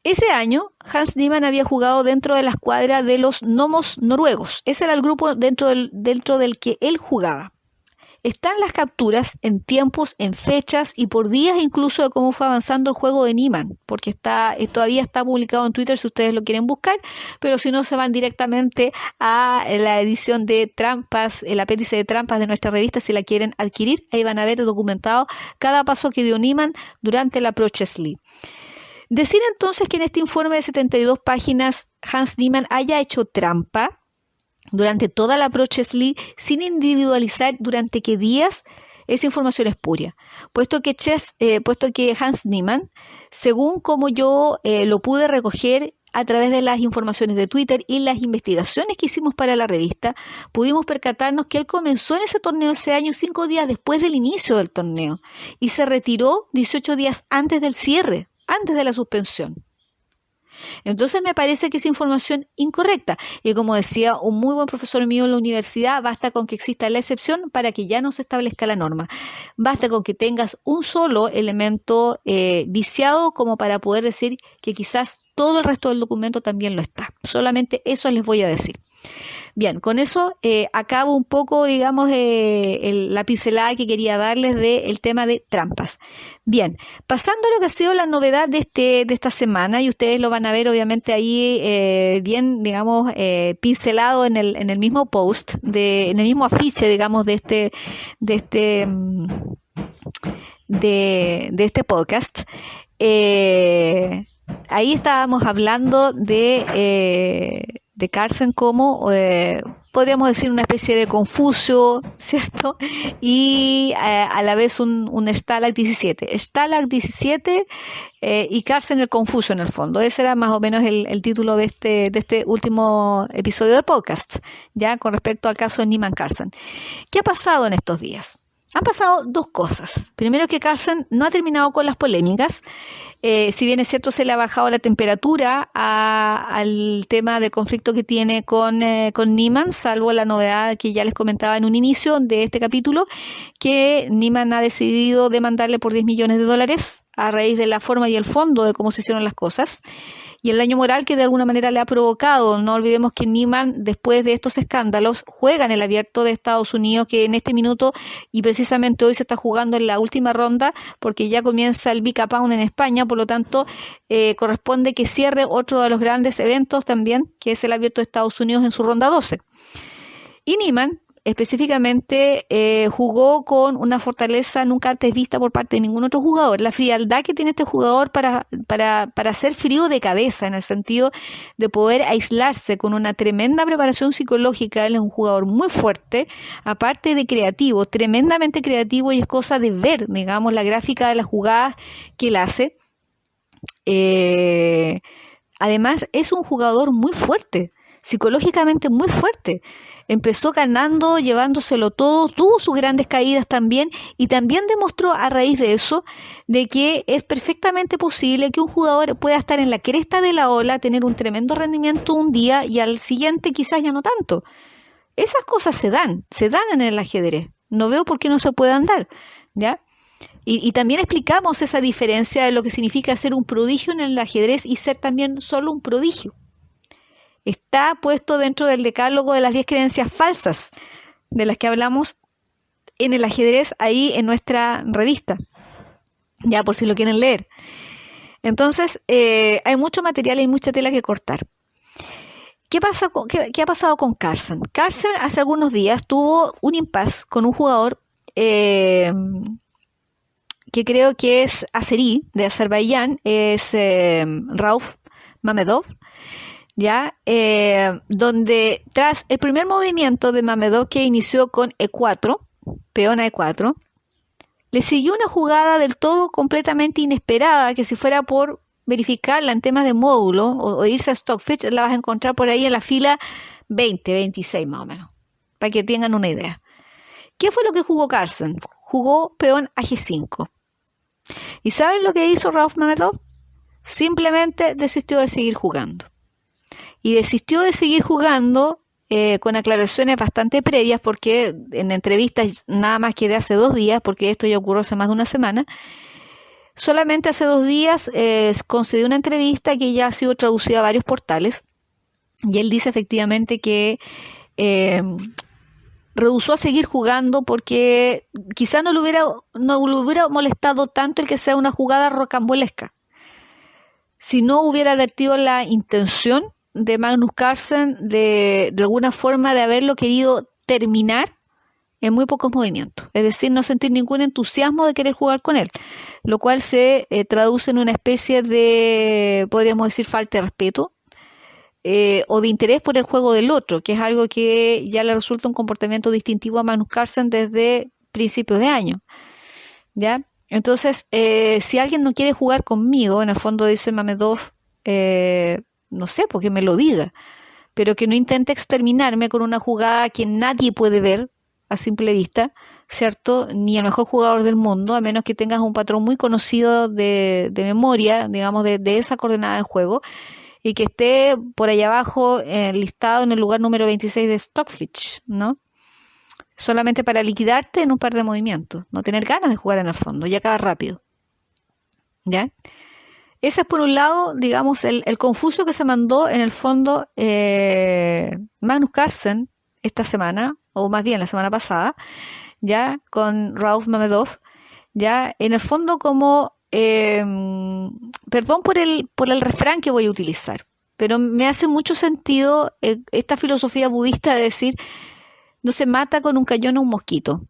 Ese año Hans Niemann había jugado dentro de la escuadra de los gnomos noruegos. Ese era el grupo dentro del que él jugaba. Están las capturas en tiempos, en fechas y por días incluso, de cómo fue avanzando el juego de Niemann, porque todavía está publicado en Twitter si ustedes lo quieren buscar, pero si no, se van directamente a la edición de trampas, el apéndice de trampas de nuestra revista, si la quieren adquirir. Ahí van a ver documentado cada paso que dio Niemann durante la Pro Chess League. Decir entonces que en este informe de 72 páginas Hans Niemann haya hecho trampa durante toda la Pro Chess League sin individualizar durante qué días, esa información espuria, puesto que Hans Niemann, según como yo lo pude recoger a través de las informaciones de Twitter y las investigaciones que hicimos para la revista, pudimos percatarnos que él comenzó en ese torneo ese año 5 días después del inicio del torneo y se retiró 18 días antes del cierre, antes de la suspensión. Entonces me parece que es información incorrecta, y como decía un muy buen profesor mío en la universidad, basta con que exista la excepción para que ya no se establezca la norma. Basta con que tengas un solo elemento viciado como para poder decir que quizás todo el resto del documento también lo está. Solamente eso les voy a decir. Bien, con eso acabo un poco, digamos, la pincelada que quería darles del tema de trampas. Bien, pasando a lo que ha sido la novedad de esta semana, y ustedes lo van a ver obviamente ahí bien, digamos, pincelado en el mismo post, en el mismo afiche, digamos, de este podcast. Ahí estábamos hablando de Carlsen como, podríamos decir, una especie de Confucio, ¿cierto? Y a la vez un Stalag 17. Stalag 17 y Carlsen el Confucio en el fondo. Ese era más o menos el título de este último episodio de podcast, ya con respecto al caso de Nyman Carlsen. ¿Qué ha pasado en estos días? Han pasado dos cosas. Primero, que Carlsen no ha terminado con las polémicas. Si bien es cierto, se le ha bajado la temperatura al tema de conflicto que tiene con Nyman, salvo la novedad que ya les comentaba en un inicio de este capítulo, que Nyman ha decidido demandarle por $10 millones a raíz de la forma y el fondo de cómo se hicieron las cosas, y el daño moral que de alguna manera le ha provocado. No olvidemos que Nyman, después de estos escándalos, juega en el Abierto de Estados Unidos, que en este minuto y precisamente hoy se está jugando en la última ronda, porque ya comienza el Big Pound en España. Por lo tanto, corresponde que cierre otro de los grandes eventos también, que es el Abierto de Estados Unidos en su ronda 12. Y Nyman específicamente jugó con una fortaleza nunca antes vista por parte de ningún otro jugador. La frialdad que tiene este jugador para ser frío de cabeza, en el sentido de poder aislarse con una tremenda preparación psicológica. Él es un jugador muy fuerte, aparte de creativo, tremendamente creativo, y es cosa de ver, digamos, la gráfica de las jugadas que él hace. Además, es un jugador muy fuerte, psicológicamente muy fuerte. Empezó ganando, llevándoselo todo, tuvo sus grandes caídas también, y también demostró a raíz de eso de que es perfectamente posible que un jugador pueda estar en la cresta de la ola, tener un tremendo rendimiento un día y al siguiente quizás ya no tanto. Esas cosas se dan en el ajedrez. No veo por qué no se puedan dar, ¿ya? Y también explicamos esa diferencia de lo que significa ser un prodigio en el ajedrez y ser también solo un prodigio. Está puesto dentro del decálogo de las 10 creencias falsas de las que hablamos en el ajedrez, ahí en nuestra revista, ya por si lo quieren leer. Entonces, hay mucho material, hay mucha tela que cortar. ¿Qué ha pasado con Carlsen? Carlsen hace algunos días tuvo un impasse con un jugador que creo que es azerí, de Azerbaiyán, es Rauf Mamedov, ¿ya? Donde tras el primer movimiento de Mamedov, que inició con E4, peón a E4, le siguió una jugada del todo completamente inesperada, que si fuera por verificarla en temas de módulo o irse a Stockfish, la vas a encontrar por ahí en la fila 20, 26 más o menos, para que tengan una idea. ¿Qué fue lo que jugó Carlsen? Jugó peón a G5. ¿Y saben lo que hizo Rauf Mamedov? Simplemente desistió de seguir jugando. Y desistió de seguir jugando con aclaraciones bastante previas, porque en entrevistas nada más que de hace 2 días, porque esto ya ocurrió hace más de una semana, solamente hace 2 días concedió una entrevista que ya ha sido traducida a varios portales, y él dice efectivamente que rehusó a seguir jugando porque quizá no le hubiera molestado tanto el que sea una jugada rocambolesca, si no hubiera advertido la intención de Magnus Carlsen de alguna forma de haberlo querido terminar en muy pocos movimientos, es decir, no sentir ningún entusiasmo de querer jugar con él, lo cual se traduce en una especie de, podríamos decir, falta de respeto o de interés por el juego del otro, que es algo que ya le resulta un comportamiento distintivo a Magnus Carlsen desde principios de año, ¿ya? Entonces, si alguien no quiere jugar conmigo, en el fondo dice Mamedov, no sé, porque me lo diga, pero que no intente exterminarme con una jugada que nadie puede ver a simple vista, ¿cierto? Ni el mejor jugador del mundo, a menos que tengas un patrón muy conocido de memoria, digamos, de esa coordenada de juego, y que esté por allá abajo listado en el lugar número 26 de Stockfish, ¿no? Solamente para liquidarte en un par de movimientos, no tener ganas de jugar en el fondo y acabar rápido, ¿ya? Ese es por un lado, digamos, el confuso que se mandó en el fondo Magnus Carlsen esta semana, o más bien la semana pasada, ya con Rauf Mamedov, ya en el fondo como, perdón por el refrán que voy a utilizar, pero me hace mucho sentido esta filosofía budista de decir, no se mata con un cañón a un mosquito.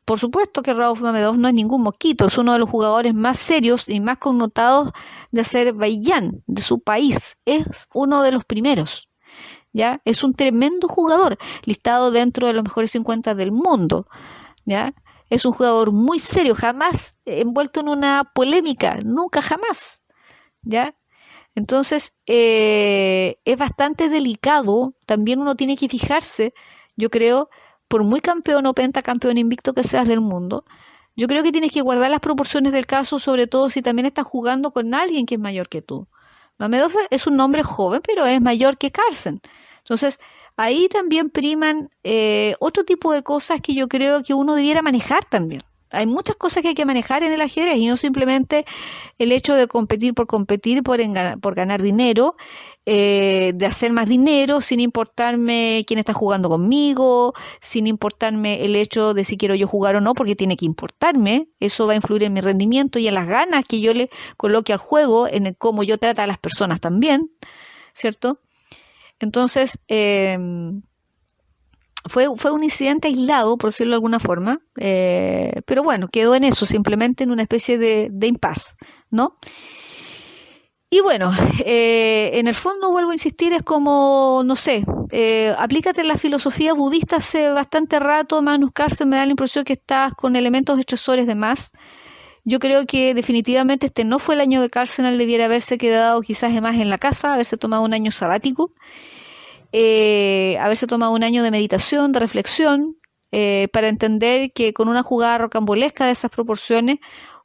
Por supuesto que Rauf Mamedov no es ningún mosquito, es uno de los jugadores más serios y más connotados de Azerbaiyán, de su país. Es uno de los primeros, ¿ya? Es un tremendo jugador, listado dentro de los mejores 50 del mundo, ¿ya? Es un jugador muy serio, jamás envuelto en una polémica, nunca jamás, ¿ya? Entonces, es bastante delicado, también uno tiene que fijarse, yo creo, por muy campeón o pentacampeón invicto que seas del mundo, yo creo que tienes que guardar las proporciones del caso, sobre todo si también estás jugando con alguien que es mayor que tú. Mamedov es un hombre joven, pero es mayor que Carlsen. Entonces, ahí también priman otro tipo de cosas que yo creo que uno debiera manejar también. Hay muchas cosas que hay que manejar en el ajedrez y no simplemente el hecho de competir por ganar dinero, de hacer más dinero sin importarme quién está jugando conmigo, sin importarme el hecho de si quiero yo jugar o no, porque tiene que importarme. Eso va a influir en mi rendimiento y en las ganas que yo le coloque al juego, en el cómo yo trato a las personas también, ¿cierto? Entonces, fue un incidente aislado, por decirlo de alguna forma, pero bueno, quedó en eso, simplemente en una especie de impasse, ¿no? Y bueno, en el fondo, vuelvo a insistir, es como, no sé, aplícate la filosofía budista hace bastante rato, Magnus Carlsen, me da la impresión que estás con elementos estresores de más. Yo creo que definitivamente este no fue el año de Carlsen, él debiera haberse quedado quizás más en la casa, haberse tomado un año sabático, haberse tomado un año de meditación, de reflexión, para entender que con una jugada rocambolesca de esas proporciones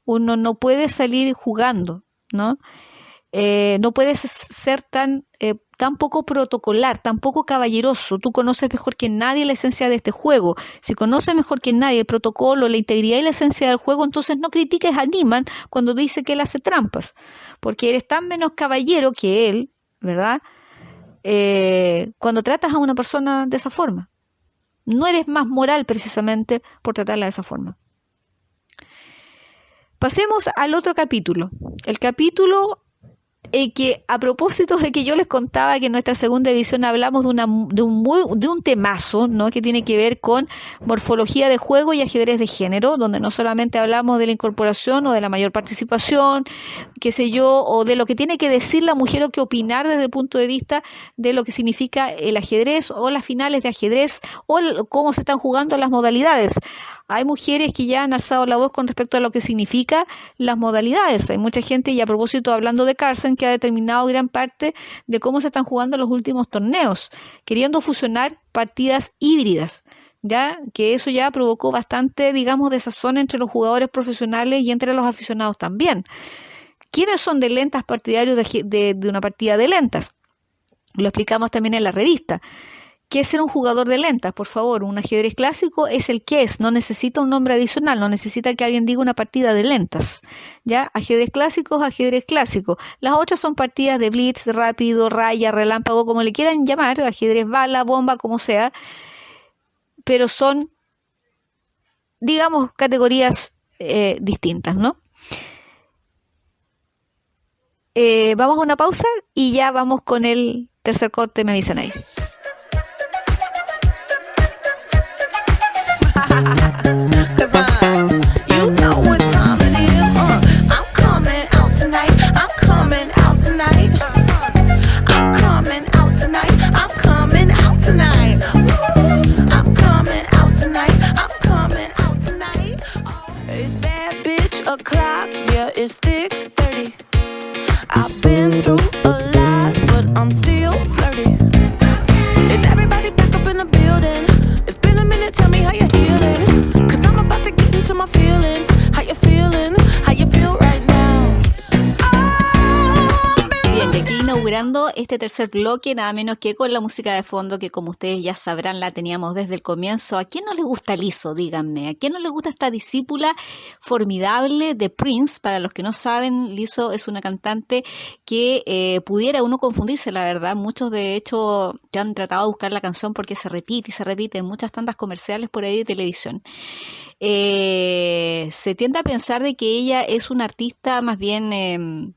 uno no puede salir jugando, ¿no? No puedes ser tan poco protocolar, tan poco caballeroso. Tú conoces mejor que nadie la esencia de este juego. Si conoces mejor que nadie el protocolo, la integridad y la esencia del juego, entonces no critiques a Niemann cuando dice que él hace trampas, porque eres tan menos caballero que él, ¿verdad? Cuando tratas a una persona de esa forma. No eres más moral precisamente por tratarla de esa forma. Pasemos al otro capítulo. El capítulo que, a propósito de que yo les contaba que en nuestra segunda edición hablamos de un temazo, ¿no? Que tiene que ver con morfología de juego y ajedrez de género, donde no solamente hablamos de la incorporación o de la mayor participación, qué sé yo, o de lo que tiene que decir la mujer o que opinar desde el punto de vista de lo que significa el ajedrez o las finales de ajedrez o cómo se están jugando las modalidades. Hay mujeres que ya han alzado la voz con respecto a lo que significa las modalidades. Hay mucha gente, y a propósito hablando de Carlsen, que ha determinado gran parte de cómo se están jugando los últimos torneos, queriendo fusionar partidas híbridas, ya que eso ya provocó bastante, digamos, desazón entre los jugadores profesionales y entre los aficionados también. ¿Quiénes son de lentas partidarios de una partida de lentas? Lo explicamos también en la revista. ¿Qué es ser un jugador de lentas? Por favor, un ajedrez clásico es el que es, no necesita un nombre adicional, no necesita que alguien diga una partida de lentas. ¿Ya? Ajedrez clásico es ajedrez clásico. Las otras son partidas de blitz, rápido, raya, relámpago, como le quieran llamar, ajedrez bala, bomba, como sea, pero son, digamos, categorías distintas, ¿no? Vamos a una pausa y ya vamos con el tercer corte, me avisan ahí. You know what time it is. I'm coming out tonight. I'm coming out tonight. I'm coming out tonight. I'm coming out tonight. I'm coming out tonight. I'm coming out tonight. It's bad bitch o'clock. Yeah, it's thick 30. I've been through a lot, but I'm still flirty. Is everybody back up in the building? It's been a minute. Tell me how you're healing. To my feelings, how you feel right now? Bien, y aquí inaugurando este tercer bloque, nada menos que con la música de fondo que, como ustedes ya sabrán, la teníamos desde el comienzo. ¿A quién no le gusta Lizzo? Díganme. ¿A quién no le gusta esta discípula formidable de Prince? Para los que no saben, Lizzo es una cantante que pudiera uno confundirse, la verdad. Muchos, de hecho, ya han tratado de buscar la canción porque se repite y se repite en muchas tandas comerciales por ahí de televisión. Se tiende a pensar de que ella es una artista más bien...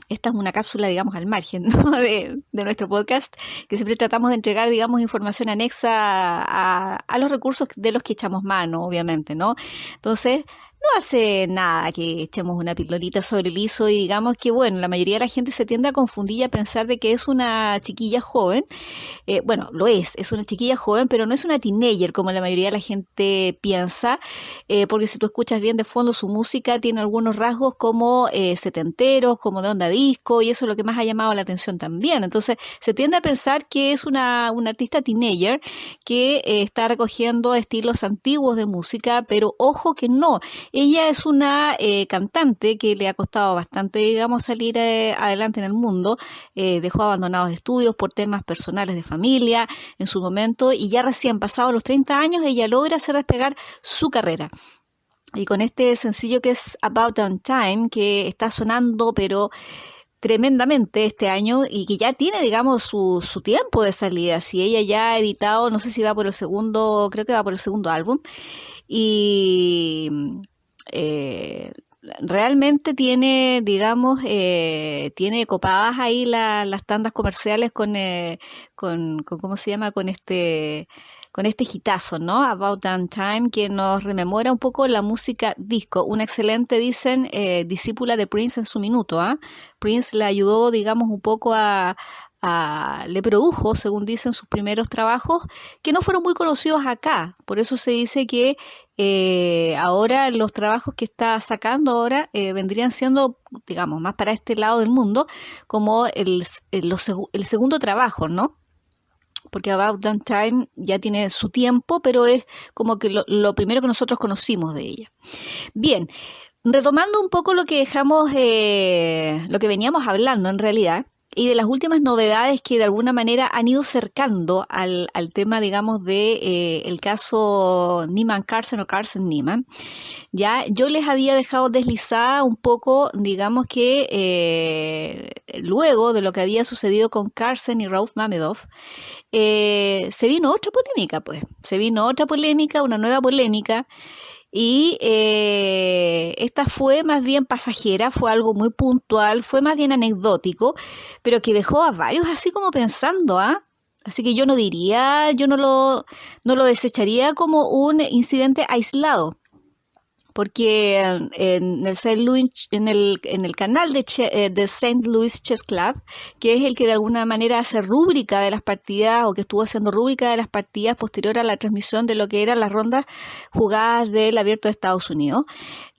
esta es una cápsula, digamos, al margen, ¿no? de nuestro podcast, que siempre tratamos de entregar, digamos, información anexa a los recursos de los que echamos mano, obviamente, ¿no? Entonces, no hace nada que echemos una pildorita sobre Lizzo y digamos que, bueno, la mayoría de la gente se tiende a confundir y a pensar de que es una chiquilla joven. Bueno, lo es una chiquilla joven, pero no es una teenager como la mayoría de la gente piensa, porque si tú escuchas bien de fondo su música, tiene algunos rasgos como setenteros, como de onda disco, y eso es lo que más ha llamado la atención también. Entonces, se tiende a pensar que es una artista teenager que está recogiendo estilos antiguos de música, pero ojo que no. Ella es una cantante que le ha costado bastante, digamos, salir adelante en el mundo. Dejó abandonados estudios por temas personales de familia en su momento y ya recién pasados los 30 años ella logra hacer despegar su carrera. Y con este sencillo que es About Damn Time, que está sonando pero tremendamente este año y que ya tiene, digamos, su tiempo de salida. Si ella ya ha editado, no sé si va por el segundo, creo que va por el segundo álbum. Y... realmente tiene, digamos, tiene copadas ahí las tandas comerciales con ¿cómo se llama? Con este hitazo, ¿no? About Damn Time, que nos rememora un poco la música disco. Una excelente, dicen, discípula de Prince en su minuto, ¿ah? Prince le ayudó, digamos, un poco le produjo, según dicen, sus primeros trabajos, que no fueron muy conocidos acá. Por eso se dice que ahora los trabajos que está sacando ahora vendrían siendo, digamos, más para este lado del mundo, como el segundo trabajo, ¿no? Porque About Damn Time ya tiene su tiempo, pero es como que lo primero que nosotros conocimos de ella. Bien, retomando un poco lo que dejamos, lo que veníamos hablando en realidad, y de las últimas novedades que de alguna manera han ido cercando al tema, digamos, de el caso Neiman Carson o Carson Neiman. Ya, yo les había dejado deslizada un poco, digamos que luego de lo que había sucedido con Carson y Rauf Mamedov, se vino otra polémica, pues. Se vino otra polémica, una nueva polémica. Y esta fue más bien pasajera, fue algo muy puntual, fue más bien anecdótico, pero que dejó a varios así como pensando, ¿ah? Así que yo no diría, yo no lo desecharía como un incidente aislado. Porque en el canal de St. Louis Chess Club, que es el que de alguna manera hace rúbrica de las partidas o que estuvo haciendo rúbrica de las partidas posterior a la transmisión de lo que eran las rondas jugadas del Abierto de Estados Unidos,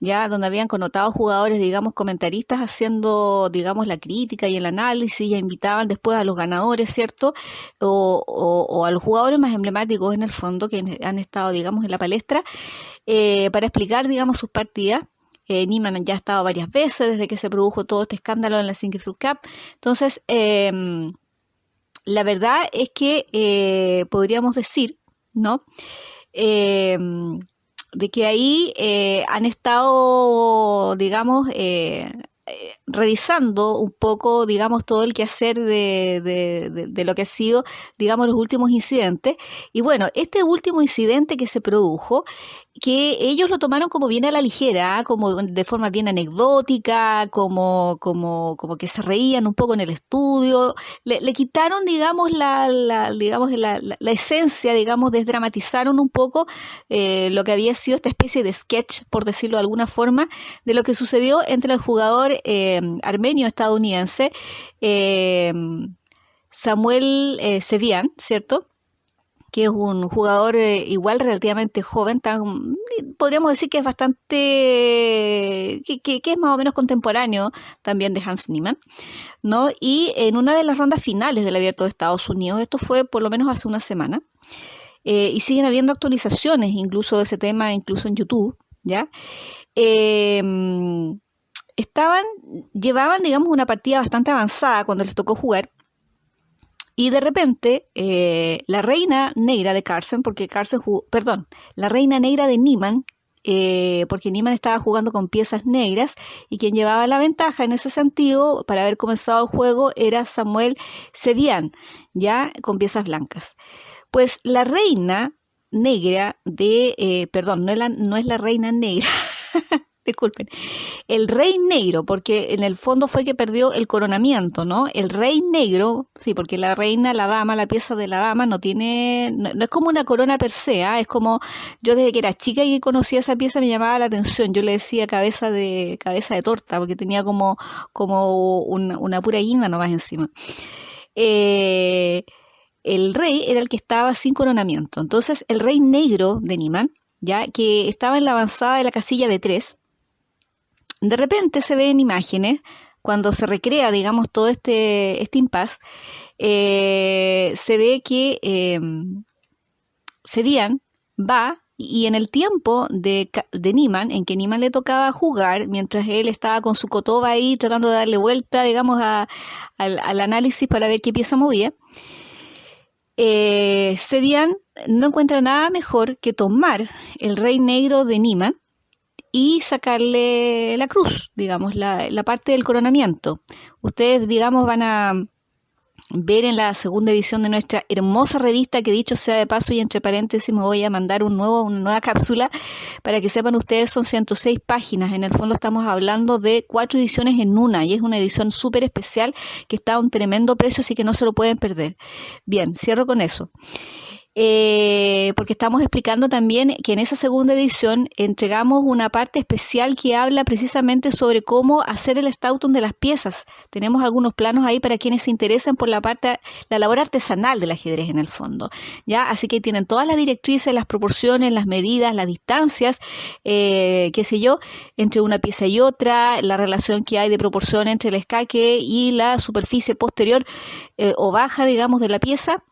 ya donde habían connotados jugadores, digamos, comentaristas haciendo, digamos, la crítica y el análisis, ya invitaban después a los ganadores, ¿cierto? O a los jugadores más emblemáticos en el fondo que han estado, digamos, en la palestra, para explicar, digamos, sus partidas. Neiman ya ha estado varias veces desde que se produjo todo este escándalo en la Sinquefield Cup. Entonces, la verdad es que podríamos decir, ¿no? De que ahí han estado, digamos, revisando un poco, digamos, todo el quehacer de lo que ha sido, digamos, los últimos incidentes. Y bueno, este último incidente que se produjo, que ellos lo tomaron como bien a la ligera, como de forma bien anecdótica, como que se reían un poco en el estudio, le quitaron, digamos, digamos, la esencia, digamos, desdramatizaron un poco lo que había sido esta especie de sketch, por decirlo de alguna forma, de lo que sucedió entre el jugador armenio-estadounidense Samuel Sevian, ¿cierto?, que es un jugador igual relativamente joven, podríamos decir que es bastante, que es más o menos contemporáneo también de Hans Niemann, ¿no? Y en una de las rondas finales del Abierto de Estados Unidos, esto fue por lo menos hace una semana, y siguen habiendo actualizaciones incluso de ese tema, incluso en YouTube, ¿ya? llevaban, digamos, una partida bastante avanzada cuando les tocó jugar. Y de repente, la reina negra de Carlsen, porque la reina negra de Niemann, porque Niemann estaba jugando con piezas negras y quien llevaba la ventaja en ese sentido para haber comenzado el juego era Samuel Sedian, ya con piezas blancas. Pues la reina negra no es la reina negra, disculpen, el rey negro, porque en el fondo fue que perdió el coronamiento, ¿no? El rey negro, sí, porque la reina, la dama, la pieza de la dama no es como una corona per se, ¿eh? Es como, yo desde que era chica y conocía esa pieza me llamaba la atención, yo le decía cabeza de torta, porque tenía como una pura guinda nomás encima. El rey era el que estaba sin coronamiento, entonces el rey negro de Niemann, ya que estaba en la avanzada de la casilla B3, de repente se ve en imágenes, cuando se recrea, digamos, todo este impasse, se ve que Sedian va y en el tiempo de Niemann, en que Niemann le tocaba jugar, mientras él estaba con su cotoba ahí tratando de darle vuelta, digamos, al análisis para ver qué pieza movía, Sedian no encuentra nada mejor que tomar el rey negro de Niemann y sacarle la cruz, digamos, la parte del coronamiento. Ustedes, digamos, van a ver en la segunda edición de nuestra hermosa revista, que dicho sea de paso y entre paréntesis me voy a mandar una nueva cápsula, para que sepan ustedes, son 106 páginas. En el fondo estamos hablando de 4 ediciones en una, y es una edición súper especial que está a un tremendo precio, así que no se lo pueden perder. Bien, cierro con eso. Porque estamos explicando también que en esa segunda edición entregamos una parte especial que habla precisamente sobre cómo hacer el stautum de las piezas. Tenemos algunos planos ahí para quienes se interesen por la labor artesanal del ajedrez en el fondo, ¿ya? Así que tienen todas las directrices, las proporciones, las medidas, las distancias, entre una pieza y otra, la relación que hay de proporción entre el escaque y la superficie posterior o baja, digamos, de la pieza,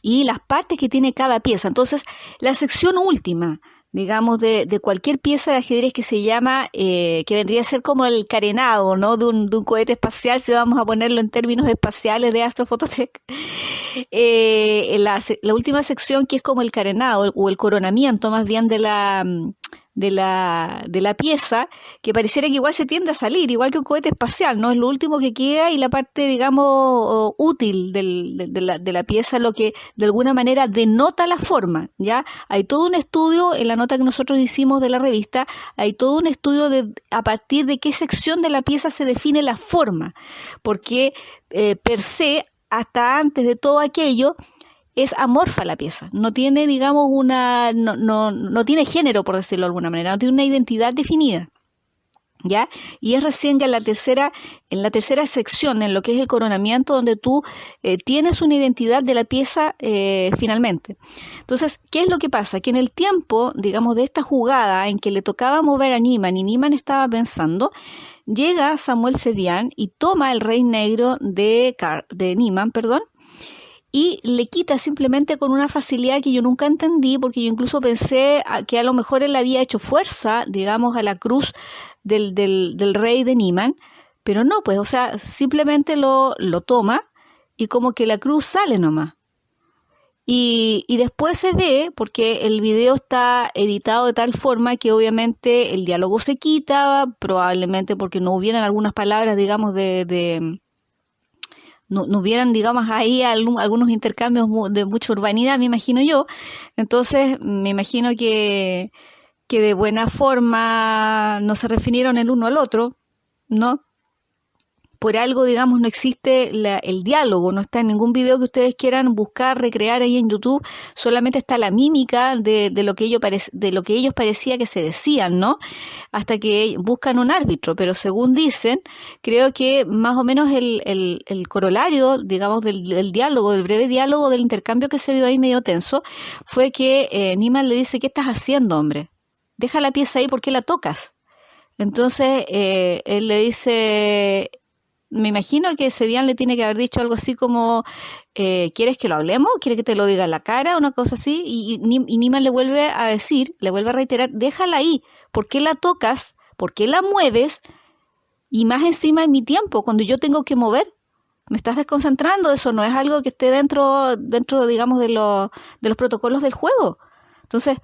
y las partes que tiene cada pieza. Entonces, la sección última, digamos, de cualquier pieza de ajedrez que se llama, que vendría a ser como el carenado, ¿no? de un cohete espacial, si vamos a ponerlo en términos espaciales de Astro Phototech. La última sección, que es como el carenado, o el coronamiento más bien de la pieza, que pareciera que igual se tiende a salir, igual que un cohete espacial, ¿no? Es lo último que queda, y la parte, digamos, útil de la pieza, lo que de alguna manera denota la forma, ¿ya? Hay todo un estudio, en la nota que nosotros hicimos de la revista, hay todo un estudio a partir de qué sección de la pieza se define la forma, porque per se, hasta antes de todo aquello, es amorfa la pieza, no tiene, digamos, no tiene género, por decirlo de alguna manera, no tiene una identidad definida, ¿ya? Y es recién ya en la tercera sección, en lo que es el coronamiento, donde tú tienes una identidad de la pieza finalmente. Entonces, ¿qué es lo que pasa? Que en el tiempo, digamos, de esta jugada en que le tocaba mover a Niemann y Niemann estaba pensando, llega Samuel Sedian y toma el rey negro de Niemann, y le quita simplemente con una facilidad que yo nunca entendí, porque yo incluso pensé que a lo mejor él había hecho fuerza, digamos, a la cruz del rey de Niemann, pero no, pues, o sea, simplemente lo toma y como que la cruz sale nomás. Y después se ve, porque el video está editado de tal forma que obviamente el diálogo se quita, probablemente porque no hubieran algunas palabras, digamos, no hubieran, digamos, ahí algunos intercambios de mucha urbanidad, me imagino yo. Entonces, me imagino que de buena forma no se refirieron el uno al otro, ¿no? Por algo, digamos, no existe el diálogo, no está en ningún video que ustedes quieran buscar, recrear ahí en YouTube, solamente está la mímica de lo que ellos parecía que se decían, ¿no? Hasta que buscan un árbitro, pero según dicen, creo que más o menos el corolario, digamos, del diálogo, del breve diálogo, del intercambio que se dio ahí medio tenso, fue que Niemann le dice: ¿qué estás haciendo, hombre? Deja la pieza ahí, ¿por qué la tocas? Entonces, él le dice... Me imagino que Sedian le tiene que haber dicho algo así como, ¿quieres que lo hablemos? ¿Quieres que te lo diga en la cara? Una cosa así. Y Niemann le vuelve a reiterar, déjala ahí. ¿Por qué la tocas? ¿Por qué la mueves? Y más encima en mi tiempo, cuando yo tengo que mover, me estás desconcentrando, eso no es algo que esté dentro digamos, de los protocolos del juego. Entonces,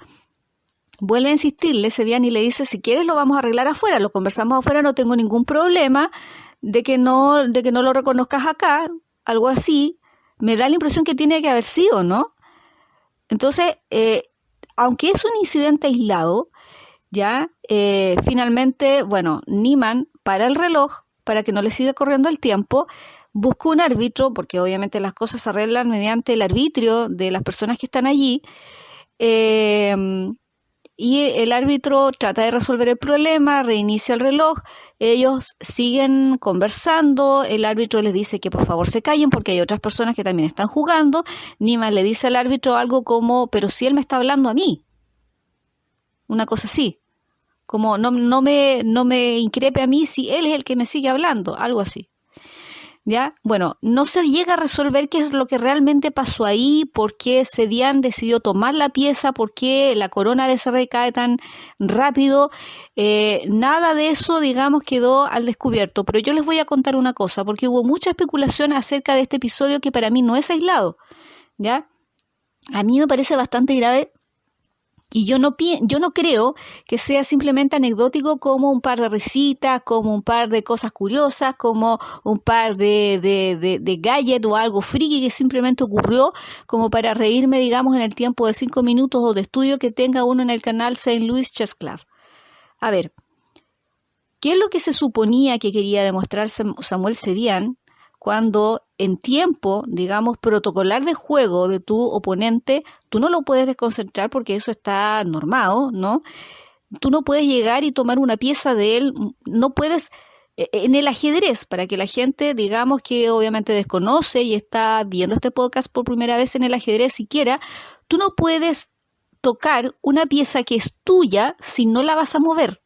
vuelve a insistirle, Sevian, y le dice, si quieres lo vamos a arreglar afuera, lo conversamos afuera, no tengo ningún problema de que no lo reconozcas acá, algo así. Me da la impresión que tiene que haber sido, ¿no? Entonces, aunque es un incidente aislado, ya, finalmente, bueno, Niemann para el reloj para que no le siga corriendo el tiempo, busca un árbitro, porque obviamente las cosas se arreglan mediante el arbitrio de las personas que están allí, y el árbitro trata de resolver el problema, reinicia el reloj, ellos siguen conversando, el árbitro les dice que por favor se callen porque hay otras personas que también están jugando. Niemann le dice al árbitro algo como, pero si él me está hablando a mí, una cosa así, como no me increpe a mí si él es el que me sigue hablando, algo así. ¿Ya? Bueno, no se llega a resolver qué es lo que realmente pasó ahí, por qué Sevian decidió tomar la pieza, por qué la corona de ese rey cae tan rápido. Nada de eso, digamos, quedó al descubierto. Pero yo les voy a contar una cosa, porque hubo mucha especulación acerca de este episodio que para mí no es aislado. ¿Ya? A mí me parece bastante grave. Y yo no creo que sea simplemente anecdótico como un par de risitas, como un par de cosas curiosas, como un par de gadgets o algo friki que simplemente ocurrió como para reírme, digamos, en el tiempo de 5 minutos o de estudio que tenga uno en el canal St. Louis Chess Club. A ver, ¿qué es lo que se suponía que quería demostrar Samuel Sevian cuando en tiempo, digamos, protocolar de juego de tu oponente, tú no lo puedes desconcentrar porque eso está normado, ¿no? Tú no puedes llegar y tomar una pieza de él, no puedes, en el ajedrez, para que la gente, digamos, que obviamente desconoce y está viendo este podcast por primera vez en el ajedrez siquiera, tú no puedes tocar una pieza que es tuya si no la vas a mover.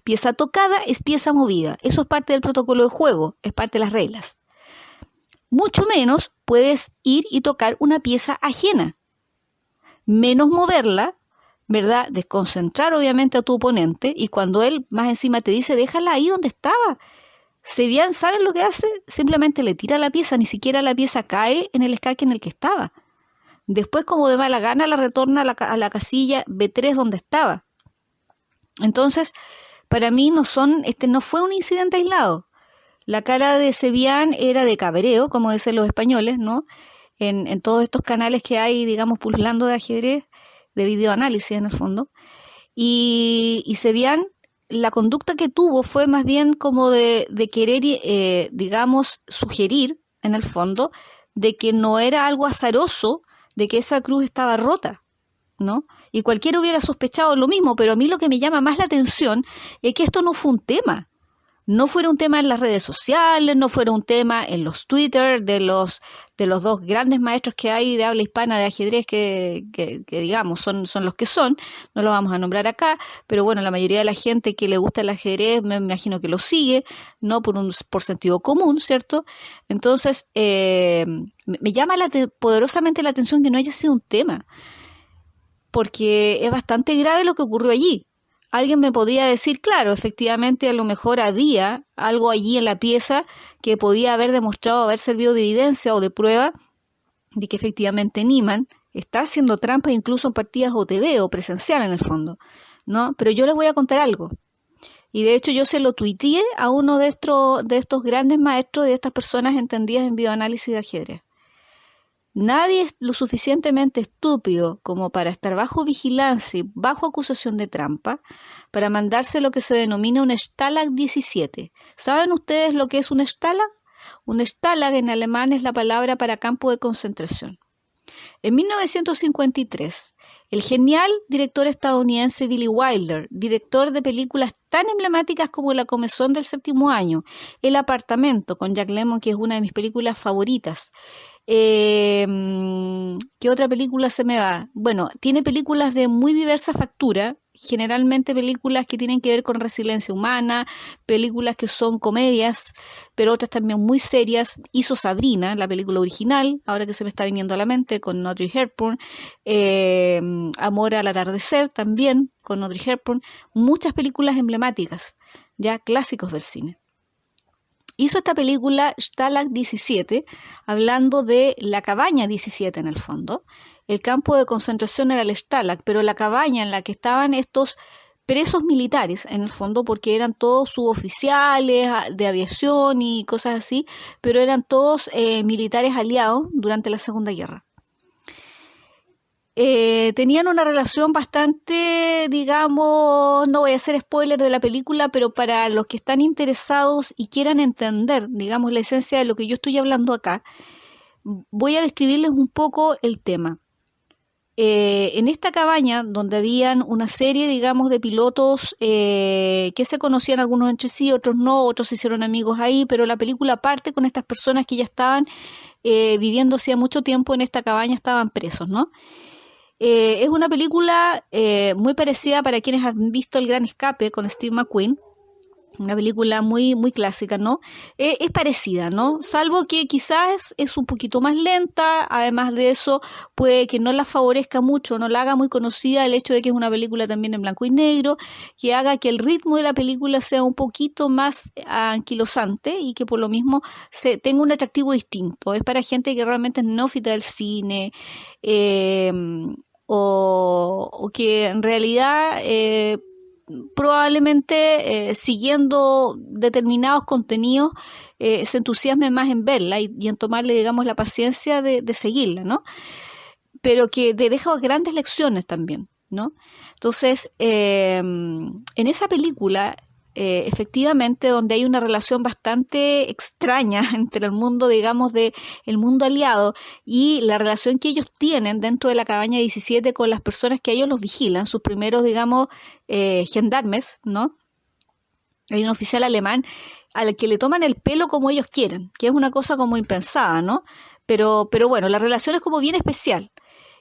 Pieza tocada es pieza movida, eso es parte del protocolo de juego, es parte de las reglas. Mucho menos puedes ir y tocar una pieza ajena, menos moverla, ¿verdad? Desconcentrar obviamente a tu oponente, y cuando él más encima te dice déjala ahí donde estaba, Sevian, ¿sabes lo que hace? Simplemente le tira la pieza, ni siquiera la pieza cae en el escaque en el que estaba. Después, como de mala gana, la retorna a la casilla B3 donde estaba. Entonces, para mí no fue un incidente aislado. La cara de Sevian era de cabreo, como dicen los españoles, ¿no? En todos estos canales que hay, digamos, pululando de ajedrez, de videoanálisis en el fondo. Y Sevian, la conducta que tuvo fue más bien como de querer, digamos, sugerir, en el fondo, de que no era algo azaroso, de que esa cruz estaba rota, ¿no? Y cualquiera hubiera sospechado lo mismo, pero a mí lo que me llama más la atención es que esto no fue un tema. No fuera un tema en las redes sociales, no fuera un tema en los Twitter de los dos grandes maestros que hay de habla hispana de ajedrez que digamos son los que son, no los vamos a nombrar acá, pero bueno, la mayoría de la gente que le gusta el ajedrez me imagino que lo sigue, no por sentido común, ¿cierto? Entonces, me llama poderosamente la atención que no haya sido un tema, porque es bastante grave lo que ocurrió allí. Alguien me podría decir, claro, efectivamente a lo mejor había algo allí en la pieza que podía haber demostrado haber servido de evidencia o de prueba de que efectivamente Niemann está haciendo trampa incluso en partidas OTV o presencial en el fondo, ¿no? Pero yo les voy a contar algo. Y de hecho yo se lo tuiteé a uno de estos grandes maestros, de estas personas entendidas en bioanálisis de ajedrez. Nadie es lo suficientemente estúpido como para estar bajo vigilancia y bajo acusación de trampa para mandarse lo que se denomina un Stalag 17. ¿Saben ustedes lo que es un Stalag? Un Stalag en alemán es la palabra para campo de concentración. En 1953, el genial director estadounidense Billy Wilder, director de películas tan emblemáticas como La comezón del séptimo año, El apartamento con Jack Lemmon, que es una de mis películas favoritas. ¿Qué otra película se me va? Bueno, tiene películas de muy diversa factura, generalmente películas que tienen que ver con resiliencia humana, películas que son comedias, pero otras también muy serias. Hizo Sabrina, la película original, ahora que se me está viniendo a la mente, con Audrey Hepburn, Amor al atardecer también, con Audrey Hepburn, muchas películas emblemáticas, ya clásicos del cine. hizo esta película Stalag 17, hablando de la cabaña 17 en el fondo. El campo de concentración era el Stalag, pero la cabaña en la que estaban estos presos militares, en el fondo, porque eran todos suboficiales de aviación y cosas así, pero eran todos militares aliados durante la Segunda Guerra. Tenían una relación bastante, digamos, no voy a hacer spoiler de la película, pero para los que están interesados y quieran entender, digamos, la esencia de lo que yo estoy hablando acá, voy a describirles un poco el tema. En esta cabaña, donde habían una serie, digamos, de pilotos que se conocían algunos entre sí, otros no, otros se hicieron amigos ahí, pero la película parte con estas personas que ya estaban viviendo hacía mucho tiempo en esta cabaña, estaban presos, ¿no? Es una película muy parecida para quienes han visto El Gran Escape con Steve McQueen, una película muy, muy clásica, ¿no? Es parecida, ¿no? Salvo que quizás es un poquito más lenta, además de eso puede que no la favorezca mucho, no la haga muy conocida el hecho de que es una película también en blanco y negro, que haga que el ritmo de la película sea un poquito más anquilosante y que por lo mismo tenga un atractivo distinto. Es para gente que realmente es neófita del cine, o que en realidad probablemente siguiendo determinados contenidos se entusiasme más en verla y en tomarle, digamos, la paciencia de seguirla, ¿no? Pero que te deja grandes lecciones también, ¿no? Entonces, en esa película, efectivamente, donde hay una relación bastante extraña entre el mundo, digamos, el mundo aliado y la relación que ellos tienen dentro de la cabaña 17 con las personas que ellos los vigilan, sus primeros, digamos, gendarmes, ¿no? Hay un oficial alemán al que le toman el pelo como ellos quieren, que es una cosa como impensada, ¿no? Pero bueno, la relación es como bien especial.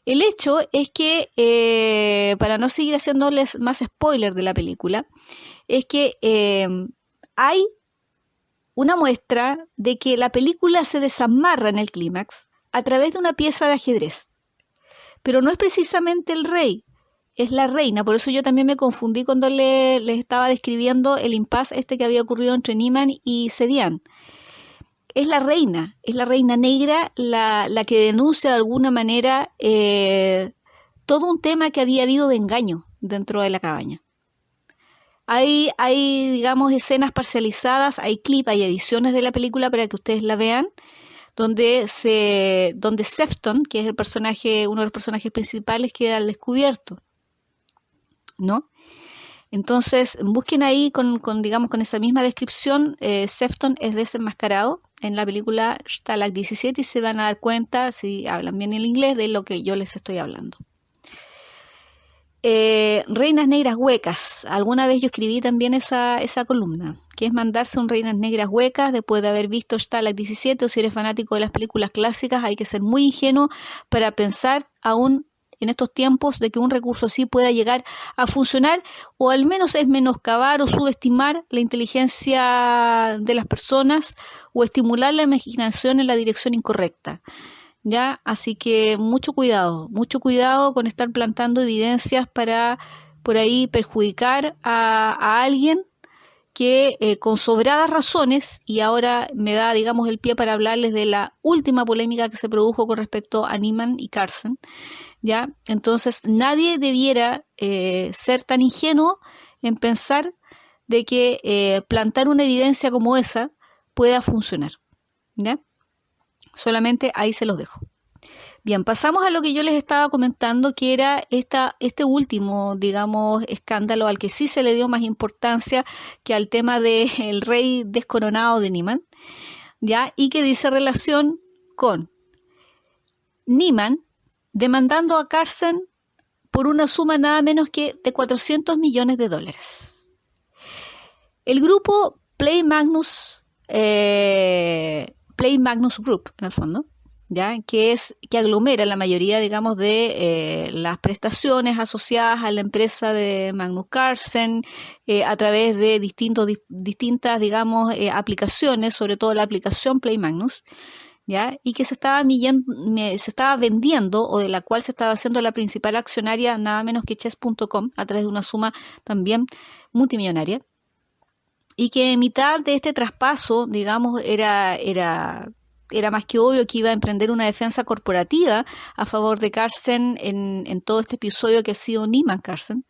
El hecho es que, para no seguir haciéndoles más spoiler de la película, es que hay una muestra de que la película se desamarra en el clímax a través de una pieza de ajedrez. Pero no es precisamente el rey, es la reina. Por eso yo también me confundí cuando les estaba describiendo el impasse que había ocurrido entre Niemann y Sedian. Es la reina negra la que denuncia de alguna manera todo un tema que había habido de engaño dentro de la cabaña. Hay, digamos, escenas parcializadas, hay clips, hay ediciones de la película para que ustedes la vean, donde Sefton, que es el personaje, uno de los personajes principales, queda al descubierto, ¿no? Entonces, busquen ahí digamos, con esa misma descripción, Sefton es desenmascarado en la película Stalag 17 y se van a dar cuenta, si hablan bien el inglés, de lo que yo les estoy hablando. Reinas negras huecas. Alguna vez yo escribí también esa columna, que es mandarse un Reinas negras huecas después de haber visto Stalag 17, o si eres fanático de las películas clásicas, hay que ser muy ingenuo para pensar aún en estos tiempos de que un recurso así pueda llegar a funcionar, o al menos es menoscabar o subestimar la inteligencia de las personas o estimular la imaginación en la dirección incorrecta. ¿Ya? Así que mucho cuidado con estar plantando evidencias para por ahí perjudicar a alguien que con sobradas razones, y ahora me da, digamos, el pie para hablarles de la última polémica que se produjo con respecto a Niemann y Carlsen, ¿ya? Entonces nadie debiera ser tan ingenuo en pensar de que plantar una evidencia como esa pueda funcionar, ¿ya? Solamente ahí se los dejo. Bien, pasamos a lo que yo les estaba comentando, que era este último, digamos, escándalo al que sí se le dio más importancia que al tema del rey descoronado de Niemann, ¿ya? Y que dice relación con Niemann demandando a Carlsen por una suma nada menos que de $400 millones. El grupo Play Magnus Group, en el fondo, ¿ya? Que aglomera la mayoría, digamos, de las prestaciones asociadas a la empresa de Magnus Carlsen a través de distintas, digamos, aplicaciones, sobre todo la aplicación Play Magnus, ¿ya? Y que se estaba vendiendo, o de la cual se estaba haciendo la principal accionaria, nada menos que Chess.com, a través de una suma también multimillonaria. y que en mitad de este traspaso, digamos, era más que obvio que iba a emprender una defensa corporativa a favor de Carlsen en todo este episodio que ha sido Neiman Carlsen.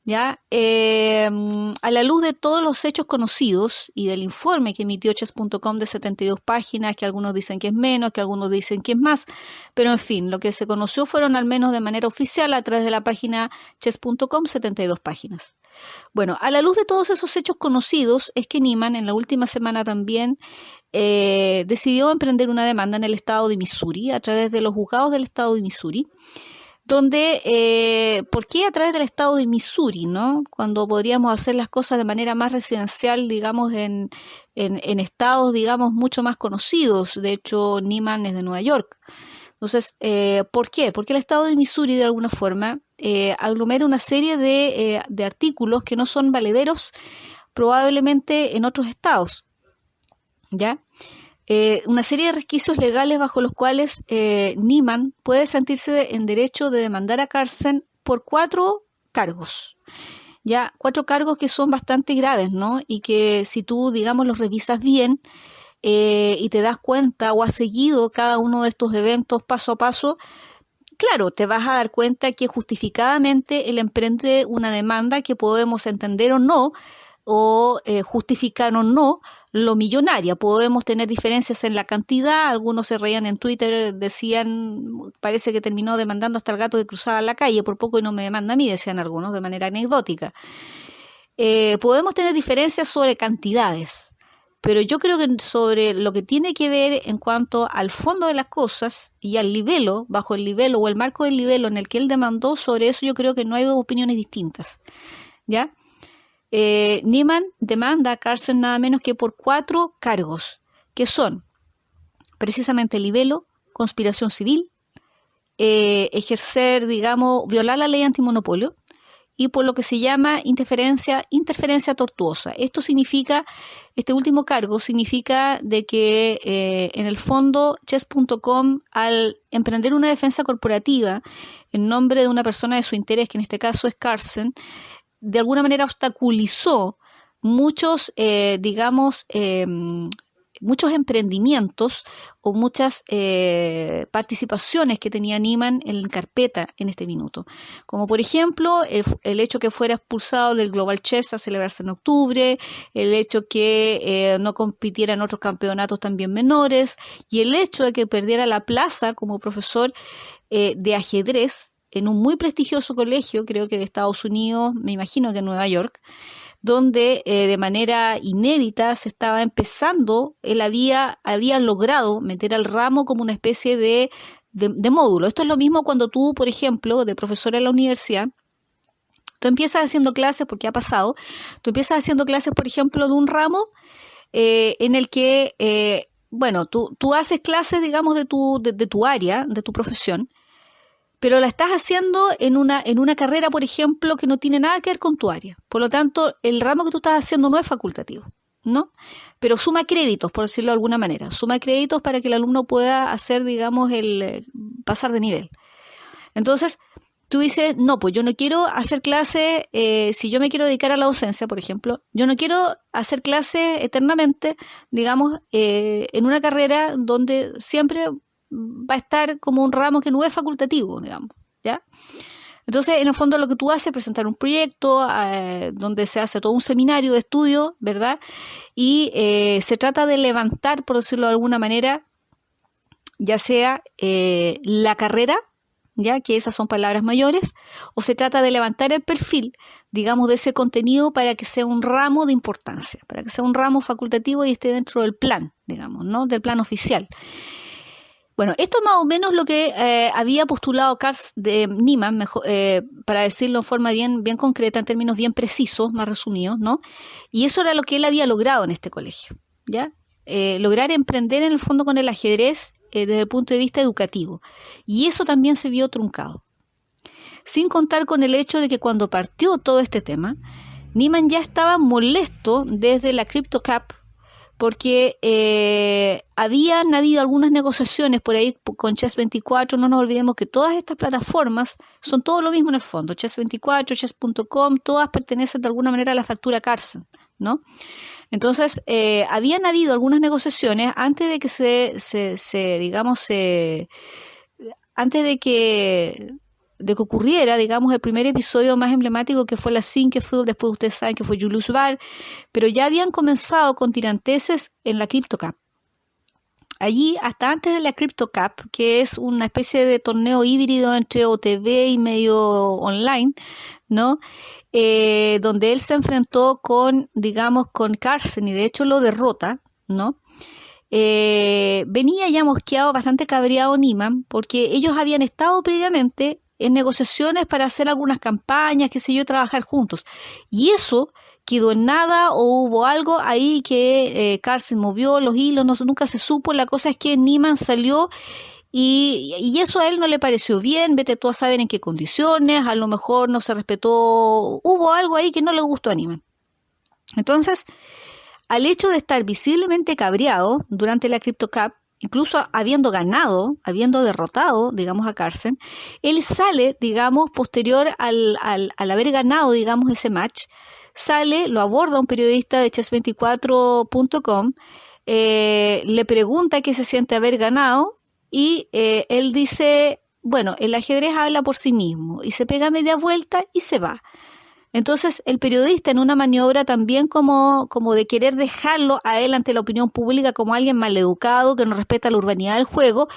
¿Ya? A la luz de todos los hechos conocidos y del informe que emitió Chess.com de 72 páginas, que algunos dicen que es menos, que algunos dicen que es más, pero en fin, lo que se conoció fueron al menos de manera oficial a través de la página Chess.com 72 páginas. Bueno, a la luz de todos esos hechos conocidos es que Neiman en la última semana también decidió emprender una demanda en el estado de Missouri a través de los juzgados del estado de Missouri, donde, ¿por qué a través del estado de Missouri, ¿no? Cuando podríamos hacer las cosas de manera más residencial, digamos, en estados, digamos, mucho más conocidos. De hecho, Neiman es de Nueva York. Entonces, ¿por qué? Porque el estado de Missouri, de alguna forma, aglomera una serie de artículos que no son valederos probablemente en otros estados, ¿ya? Una serie de resquicios legales bajo los cuales Neiman puede sentirse en derecho de demandar a Carlsen por 4 cargos. Ya, 4 cargos que son bastante graves, ¿no? Y que si tú, digamos, los revisas bien y te das cuenta o has seguido cada uno de estos eventos paso a paso, claro, te vas a dar cuenta que justificadamente él emprende una demanda que podemos entender o no, o justificar o no, lo millonaria. Podemos tener diferencias en la cantidad, algunos se reían en Twitter, decían, parece que terminó demandando hasta el gato que cruzaba la calle, por poco y no me demanda a mí, decían algunos, de manera anecdótica. Podemos tener diferencias sobre cantidades, pero yo creo que sobre lo que tiene que ver en cuanto al fondo de las cosas y al libelo, bajo el libelo o el marco del libelo en el que él demandó, sobre eso yo creo que no hay 2 opiniones distintas, ¿ya? Neiman demanda a Carlsen nada menos que por 4 cargos, que son precisamente libelo, conspiración civil, ejercer, digamos, violar la ley antimonopolio y por lo que se llama interferencia tortuosa. Esto significa, este último cargo significa de que en el fondo Chess.com, al emprender una defensa corporativa en nombre de una persona de su interés, que en este caso es Carlsen, de alguna manera obstaculizó muchos, muchos emprendimientos o muchas participaciones que tenía Neiman en carpeta en este minuto. Como por ejemplo, el hecho que fuera expulsado del Global Chess a celebrarse en octubre, el hecho que no compitiera en otros campeonatos también menores y el hecho de que perdiera la plaza como profesor de ajedrez en un muy prestigioso colegio, creo que de Estados Unidos, me imagino que en Nueva York, donde de manera inédita se estaba empezando, él había logrado meter al ramo como una especie de módulo. Esto es lo mismo cuando tú, por ejemplo, de profesor en la universidad, tú empiezas haciendo clases, porque ha pasado, tú empiezas haciendo clases, por ejemplo, de un ramo en el que, tú haces clases, digamos, de tu área, de tu profesión, pero la estás haciendo en una carrera, por ejemplo, que no tiene nada que ver con tu área. Por lo tanto, el ramo que tú estás haciendo no es facultativo, ¿no? Pero suma créditos, por decirlo de alguna manera. Suma créditos para que el alumno pueda hacer, digamos, pasar de nivel. Entonces, tú dices, no, pues yo no quiero hacer clases, si yo me quiero dedicar a la docencia, por ejemplo, yo no quiero hacer clases eternamente, digamos, en una carrera donde siempre va a estar como un ramo que no es facultativo, digamos, ¿ya? Entonces, en el fondo lo que tú haces es presentar un proyecto donde se hace todo un seminario de estudio, ¿verdad? Y se trata de levantar, por decirlo de alguna manera, ya sea la carrera, ya que esas son palabras mayores, o se trata de levantar el perfil, digamos, de ese contenido para que sea un ramo de importancia, para que sea un ramo facultativo y esté dentro del plan, digamos, ¿no? Del plan oficial. Bueno, esto es más o menos lo que había postulado Neiman, para decirlo en forma bien concreta, en términos bien precisos, más resumidos, ¿no? Y eso era lo que él había logrado en este colegio, ¿ya? Lograr emprender en el fondo con el ajedrez desde el punto de vista educativo. Y eso también se vio truncado. Sin contar con el hecho de que cuando partió todo este tema, Neiman ya estaba molesto desde la CryptoCap, porque habían habido algunas negociaciones por ahí con Chess24. No nos olvidemos que todas estas plataformas son todo lo mismo en el fondo. Chess24, Chess.com, todas pertenecen de alguna manera a la factura Carlsen, ¿no? Entonces, habían habido algunas negociaciones antes de que antes de que ocurriera, digamos, el primer episodio más emblemático que fue la Sinquefield, después ustedes saben que fue Julius Baer, pero ya habían comenzado con tiranteses en la CryptoCup. Allí, hasta antes de la CryptoCup, que es una especie de torneo híbrido entre OTV y medio online, ¿no? Donde él se enfrentó con Carlsen y de hecho lo derrota, ¿no? Venía ya mosqueado, bastante cabreado Niemann, porque ellos habían estado previamente en negociaciones para hacer algunas campañas, qué sé yo, trabajar juntos. Y eso quedó en nada o hubo algo ahí que Carlsen movió los hilos, nunca se supo. La cosa es que Niemann salió y eso a él no le pareció bien, vete tú a saber en qué condiciones, a lo mejor no se respetó, hubo algo ahí que no le gustó a Niemann. Entonces, al hecho de estar visiblemente cabreado durante la CryptoCup, incluso habiendo derrotado, digamos, a Carlsen, él sale, digamos, posterior al haber ganado, digamos, ese match, sale, lo aborda un periodista de chess24.com, le pregunta qué se siente haber ganado y él dice, bueno, el ajedrez habla por sí mismo, y se pega media vuelta y se va. Entonces, el periodista, en una maniobra también como de querer dejarlo a él ante la opinión pública como alguien maleducado, que no respeta la urbanidad del juego,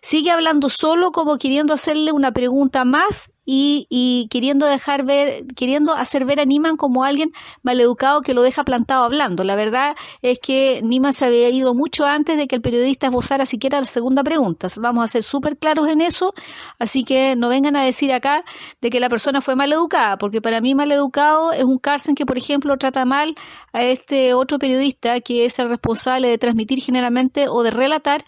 sigue hablando solo como queriendo hacerle una pregunta más y queriendo hacer ver a Niemann como alguien maleducado que lo deja plantado hablando. La verdad es que Niemann se había ido mucho antes de que el periodista esbozara siquiera la segunda pregunta. Vamos a ser súper claros en eso, así que no vengan a decir acá de que la persona fue maleducada, porque para mí maleducado es un Carlsen que, por ejemplo, trata mal a este otro periodista que es el responsable de transmitir generalmente o de relatar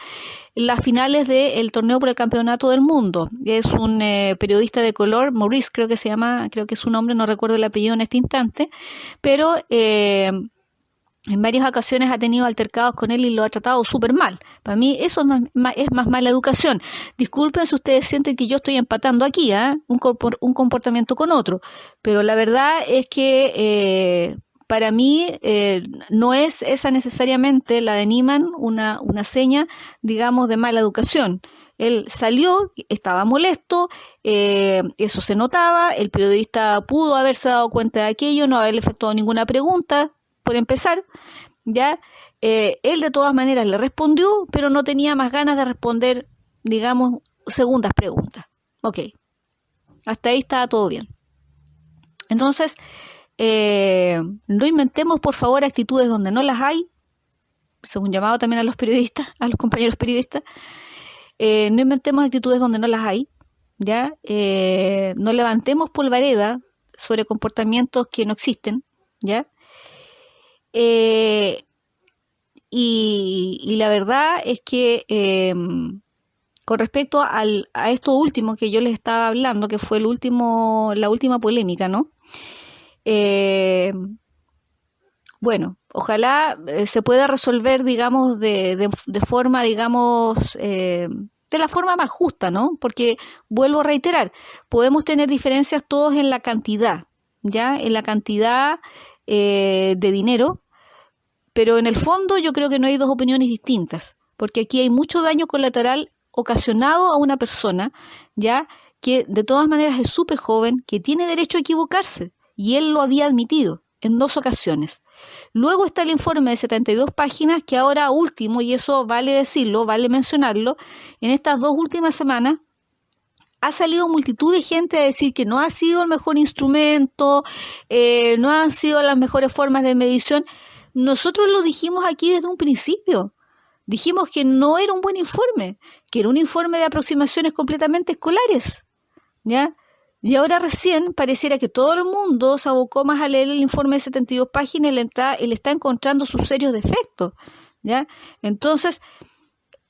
las finales del torneo por el campeonato del mundo. Es un periodista de color, Maurice creo que se llama, creo que es su nombre, no recuerdo el apellido en este instante, pero en varias ocasiones ha tenido altercados con él y lo ha tratado súper mal. Para mí eso es más mala educación. Disculpen si ustedes sienten que yo estoy empatando aquí, un comportamiento con otro, pero la verdad es que para mí no es esa necesariamente la de Niemann una seña, digamos, de mala educación. Él salió, estaba molesto, eso se notaba, el periodista pudo haberse dado cuenta de aquello, no haberle efectuado ninguna pregunta, por empezar, ¿ya? Él de todas maneras le respondió, pero no tenía más ganas de responder, digamos, segundas preguntas. Ok, hasta ahí estaba todo bien. Entonces, no inventemos, por favor, actitudes donde no las hay, según llamado también a los periodistas, a los compañeros periodistas. No inventemos actitudes donde no las hay, ¿ya? No levantemos polvareda sobre comportamientos que no existen, ¿ya? Y la verdad es que con respecto a esto último que yo les estaba hablando, que fue la última polémica, ¿no? Bueno, ojalá se pueda resolver, digamos, de forma, digamos, de la forma más justa, ¿no? Porque, vuelvo a reiterar, podemos tener diferencias todos en la cantidad, ¿ya? En la cantidad de dinero, pero en el fondo yo creo que no hay dos opiniones distintas, porque aquí hay mucho daño colateral ocasionado a una persona, ¿ya? Que de todas maneras es súper joven, que tiene derecho a equivocarse, y él lo había admitido en 2 ocasiones. Luego está el informe de 72 páginas que ahora último, y eso vale decirlo, vale mencionarlo, en estas 2 últimas semanas ha salido multitud de gente a decir que no ha sido el mejor instrumento, no han sido las mejores formas de medición. Nosotros lo dijimos aquí desde un principio. Dijimos que no era un buen informe, que era un informe de aproximaciones completamente escolares, ¿ya? Y ahora recién pareciera que todo el mundo se abocó más a leer el informe de 72 páginas y le está encontrando sus serios defectos, ¿ya? Entonces,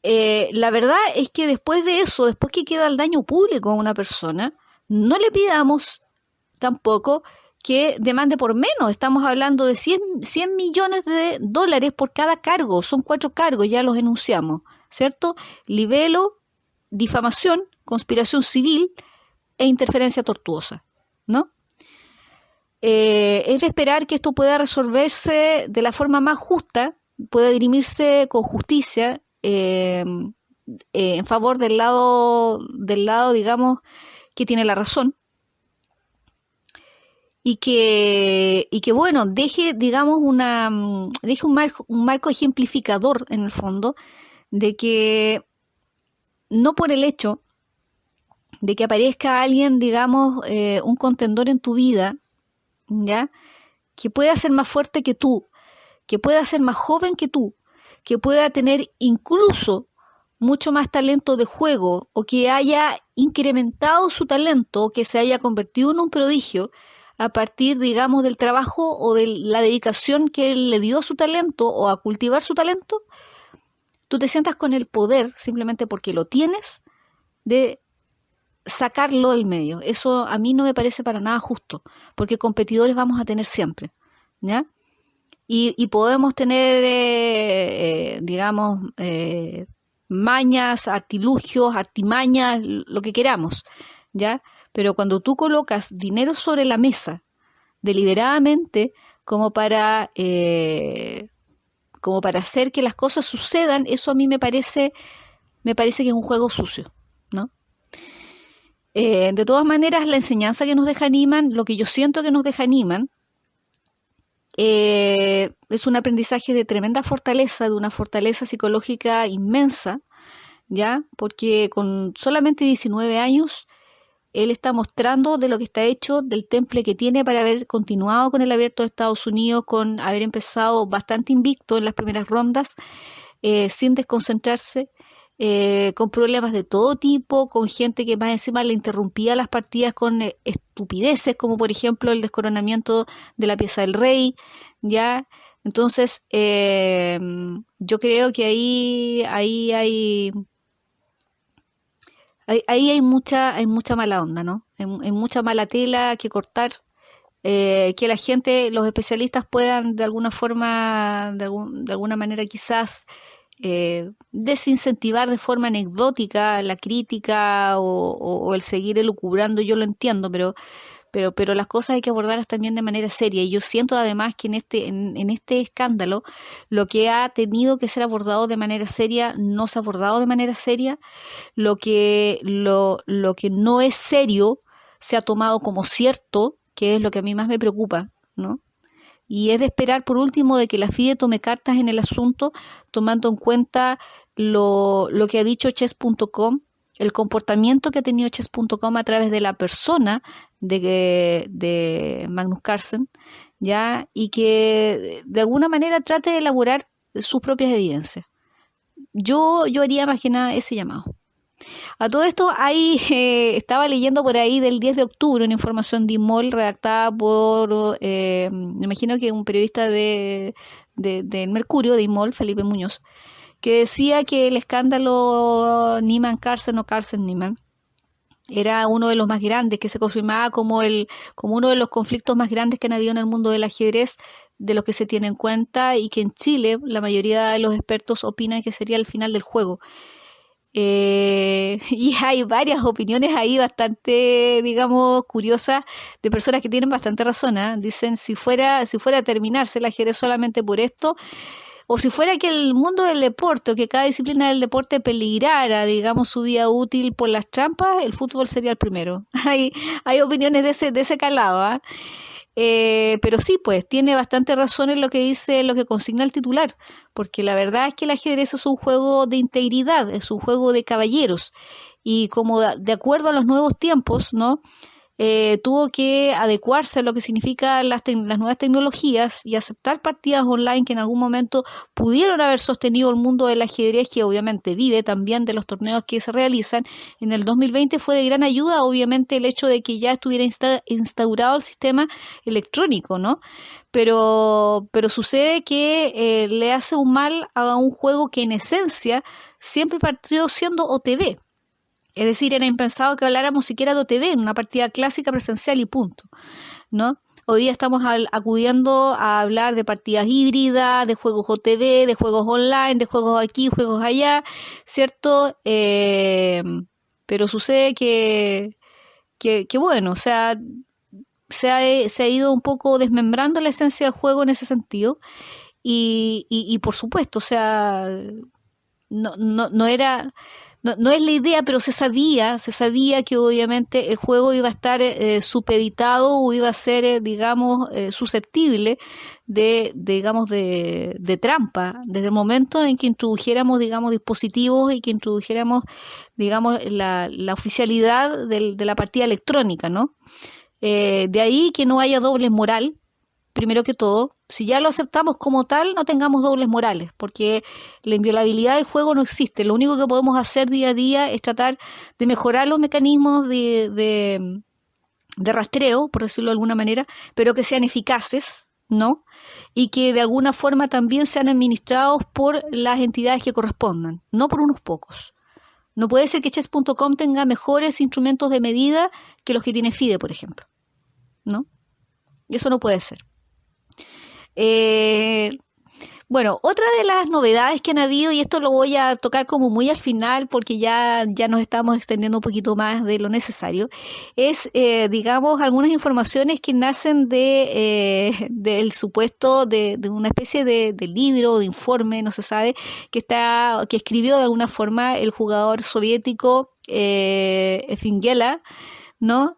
la verdad es que después de eso, después que queda el daño público a una persona, no le pidamos tampoco que demande por menos. Estamos hablando de 100 millones de dólares por cada cargo. Son 4 cargos, ya los enunciamos, ¿cierto? Libelo, difamación, conspiración civil e interferencia tortuosa, ¿no? es de esperar que esto pueda resolverse de la forma más justa, pueda dirimirse con justicia en favor del lado, digamos, que tiene la razón. Y que bueno, deje, digamos, deje un marco ejemplificador en el fondo de que no por el hecho de que aparezca alguien, digamos, un contendor en tu vida, ¿ya? Que pueda ser más fuerte que tú, que pueda ser más joven que tú, que pueda tener incluso mucho más talento de juego o que haya incrementado su talento o que se haya convertido en un prodigio a partir, digamos, del trabajo o de la dedicación que él le dio a su talento o a cultivar su talento, tú te sientas con el poder, simplemente porque lo tienes, de sacarlo del medio. Eso a mí no me parece para nada justo, porque competidores vamos a tener siempre, ¿ya? Y podemos tener, digamos, mañas, artilugios, artimañas, lo que queramos, ¿ya? Pero cuando tú colocas dinero sobre la mesa deliberadamente como para hacer que las cosas sucedan, eso a mí me parece que es un juego sucio, ¿no? De todas maneras, la enseñanza que nos deja Niemann, lo que yo siento que nos deja Niemann, es un aprendizaje de tremenda fortaleza, de una fortaleza psicológica inmensa, ¿ya? Porque con solamente 19 años, él está mostrando de lo que está hecho, del temple que tiene para haber continuado con el Abierto de Estados Unidos, con haber empezado bastante invicto en las primeras rondas, sin desconcentrarse, con problemas de todo tipo, con gente que más encima le interrumpía las partidas con estupideces, como por ejemplo el descoronamiento de la pieza del rey, ¿ya? Entonces, yo creo que ahí hay mucha mala onda, ¿no? Hay mucha mala tela que cortar, que la gente, los especialistas puedan de alguna forma, de alguna manera quizás desincentivar de forma anecdótica la crítica o el seguir elucubrando, yo lo entiendo, pero las cosas hay que abordarlas también de manera seria. Y yo siento además que en este escándalo lo que ha tenido que ser abordado de manera seria no se ha abordado de manera seria. Lo que no es serio se ha tomado como cierto, que es lo que a mí más me preocupa, ¿no? Y es de esperar, por último, de que la FIDE tome cartas en el asunto, tomando en cuenta lo que ha dicho Chess.com, el comportamiento que ha tenido Chess.com a través de la persona de Magnus Carlsen, ¿ya? Y que de alguna manera trate de elaborar sus propias evidencias. Yo haría más que nada ese llamado. A todo esto, estaba leyendo por ahí del 10 de octubre una información de IMOL redactada por, me imagino que un periodista del Mercurio, de IMOL, Felipe Muñoz, que decía que el escándalo Niemann-Carlsen o Carlsen-Niemann era uno de los más grandes, que se confirmaba como uno de los conflictos más grandes que han habido en el mundo del ajedrez, de los que se tiene en cuenta, y que en Chile la mayoría de los expertos opinan que sería el final del juego. Y hay varias opiniones ahí bastante, digamos, curiosas de personas que tienen bastante razón, ¿eh? Dicen, si fuera a terminarse el ajedrez solamente por esto, o si fuera que el mundo del deporte o que cada disciplina del deporte peligrara, digamos, su vida útil por las trampas, el fútbol sería el primero. Hay opiniones de ese calado, ¿eh? Pero sí, pues tiene bastante razón en lo que dice, lo que consigna el titular, porque la verdad es que el ajedrez es un juego de integridad, es un juego de caballeros, y como de acuerdo a los nuevos tiempos, ¿no? Tuvo que adecuarse a lo que significan las nuevas tecnologías y aceptar partidas online que en algún momento pudieron haber sostenido el mundo del ajedrez, que obviamente vive también de los torneos que se realizan. En el 2020 fue de gran ayuda, obviamente, el hecho de que ya estuviera instaurado el sistema electrónico, ¿no? Pero sucede que le hace un mal a un juego que en esencia siempre partió siendo OTV. Es decir, era impensado que habláramos siquiera de OTV en una partida clásica presencial y punto, ¿no? Hoy día estamos acudiendo a hablar de partidas híbridas, de juegos OTV, de juegos online, de juegos aquí, juegos allá, ¿cierto? Pero sucede que bueno, o sea, se ha ido un poco desmembrando la esencia del juego en ese sentido. Y por supuesto, o sea, no es la idea, pero se sabía que obviamente el juego iba a estar supeditado o iba a ser, susceptible de trampa, desde el momento en que introdujéramos, dispositivos y que introdujéramos, la oficialidad de la partida electrónica, ¿no? De ahí que no haya doble moral. Primero que todo, si ya lo aceptamos como tal, no tengamos dobles morales, porque la inviolabilidad del juego no existe. Lo único que podemos hacer día a día es tratar de mejorar los mecanismos de rastreo, por decirlo de alguna manera, pero que sean eficaces, ¿no? Y que de alguna forma también sean administrados por las entidades que correspondan, no por unos pocos. No puede ser que chess.com tenga mejores instrumentos de medida que los que tiene FIDE, por ejemplo, ¿no? Y eso no puede ser. Bueno, otra de las novedades que han habido, y esto lo voy a tocar como muy al final porque ya nos estamos extendiendo un poquito más de lo necesario, es, algunas informaciones que nacen del supuesto de una especie de libro, de informe, no se sabe, que escribió de alguna forma el jugador soviético Efimgela, ¿no?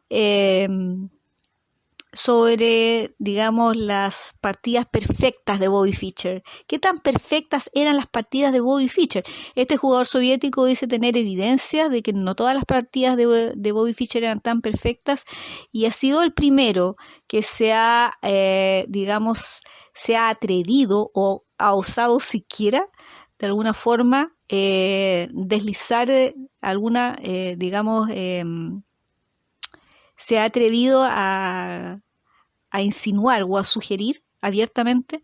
Sobre, las partidas perfectas de Bobby Fischer. ¿Qué tan perfectas eran las partidas de Bobby Fischer? Este jugador soviético dice tener evidencias de que no todas las partidas de Bobby Fischer eran tan perfectas, y ha sido el primero que se ha atrevido o ha osado siquiera de alguna forma deslizar se ha atrevido a insinuar o a sugerir abiertamente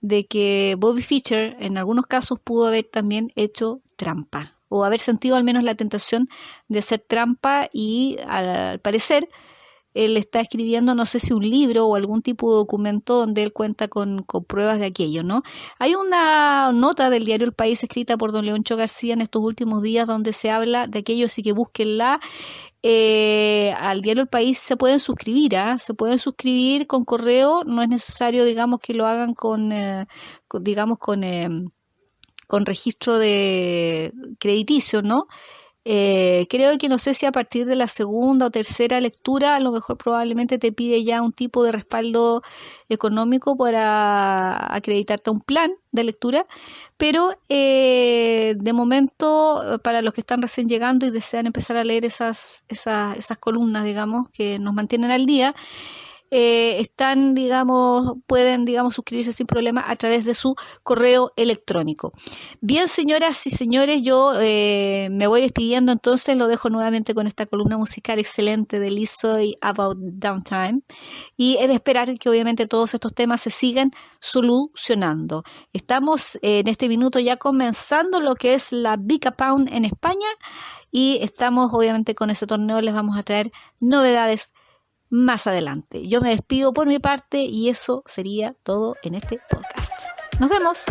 de que Bobby Fischer en algunos casos pudo haber también hecho trampa o haber sentido al menos la tentación de hacer trampa, y al parecer él está escribiendo, no sé si un libro o algún tipo de documento donde él cuenta con pruebas de aquello, ¿no? Hay una nota del diario El País escrita por don Leoncho García en estos últimos días donde se habla de aquello, así que búsquenla. Al diario El País se pueden suscribir, se pueden suscribir con correo, no es necesario, que lo hagan con registro de crediticio, ¿no? Creo que no sé si a partir de la segunda o tercera lectura a lo mejor probablemente te pide ya un tipo de respaldo económico para acreditarte a un plan de lectura, pero de momento para los que están recién llegando y desean empezar a leer esas columnas, que nos mantienen al día, pueden suscribirse sin problema a través de su correo electrónico. Bien, señoras y señores, yo me voy despidiendo, entonces lo dejo nuevamente con esta columna musical excelente de Lizzoy, About Downtime, y es de esperar que obviamente todos estos temas se sigan solucionando. Estamos en este minuto ya comenzando lo que es la Big Pound en España, y estamos obviamente con ese torneo, les vamos a traer novedades más adelante. Yo me despido por mi parte y eso sería todo en este podcast. Nos vemos.